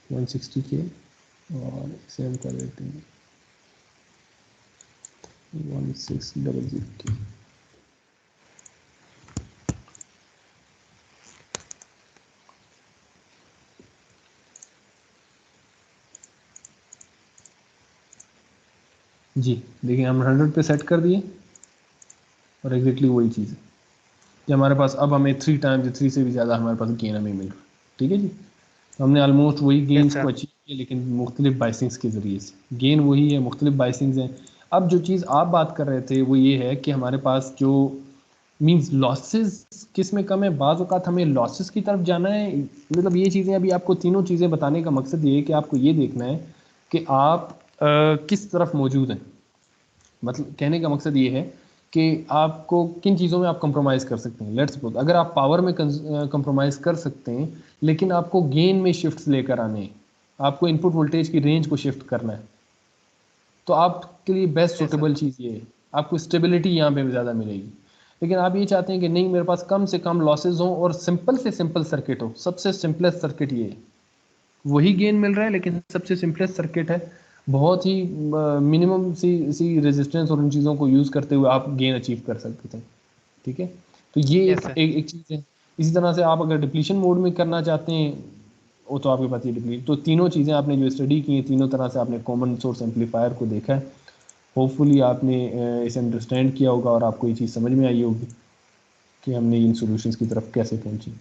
160 के, और सेम कर देते हैं 1600 के। जी देखिए, हम 100 पे सेट कर दिए और एग्जैक्टली वही चीज़ है कि हमारे पास अब हमें 3 टाइम्स, 3 से भी ज़्यादा हमारे पास गेन हमें मिल रहा है, ठीक है जी। तो हमने ऑलमोस्ट वही यस गेन्स को सर। अचीव किया, लेकिन मुख्तलिफ बाइसिंग्स के ज़रिए से। गेन वही है, मुख्तलिफ बाइसिंग्स हैं। अब जो चीज़ आप बात कर रहे थे वो ये है कि हमारे पास जो मींस लॉसेस किस में कम है, बाज़ औक़ात हमें लॉसेस की तरफ जाना है। मतलब ये चीज़ें, अभी आपको तीनों चीज़ें बताने का मकसद ये है कि आपको ये देखना है कि आप किस तरफ मौजूद हैं। मतलब कहने का मकसद ये है कि आपको किन चीज़ों में आप कंप्रोमाइज़ कर सकते हैं। लेट्स सपोज अगर आप पावर में कंप्रोमाइज़ कर सकते हैं, लेकिन आपको गेन में शिफ्ट्स लेकर आने हैं, आपको इनपुट वोल्टेज की रेंज को शिफ्ट करना है, तो आपके लिए बेस्ट यस सर। सूटेबल चीज़ ये है, आपको स्टेबिलिटी यहाँ पे ज़्यादा मिलेगी। लेकिन आप ये चाहते हैं कि नहीं, मेरे पास कम से कम लॉसेज हों और सिंपल से सिंपल सर्किट हो। सबसे सिंपलेस्ट सर्किट ये है, वही गेन मिल रहा है लेकिन सबसे सिंपलेस्ट सर्किट है। बहुत ही मिनिमम सी रेजिस्टेंस और उन चीज़ों को यूज़ करते हुए आप गेन अचीव कर सकते थे, ठीक है। तो ये यस एक सर। एक, एक चीज़ है। इसी तरह से आप अगर डिप्लीशन मोड में करना चाहते हैं, वो तो आपके पास ये डिप्लीट, तो तीनों चीज़ें आपने जो स्टडी की हैं, तीनों तरह से आपने कॉमन सोर्स एम्पलीफायर को देखा है। होपफुली आपने इसे अंडरस्टैंड किया होगा और आपको ये चीज़ समझ में आई होगी कि हमने इन सॉल्यूशंस की तरफ कैसे पहुंची।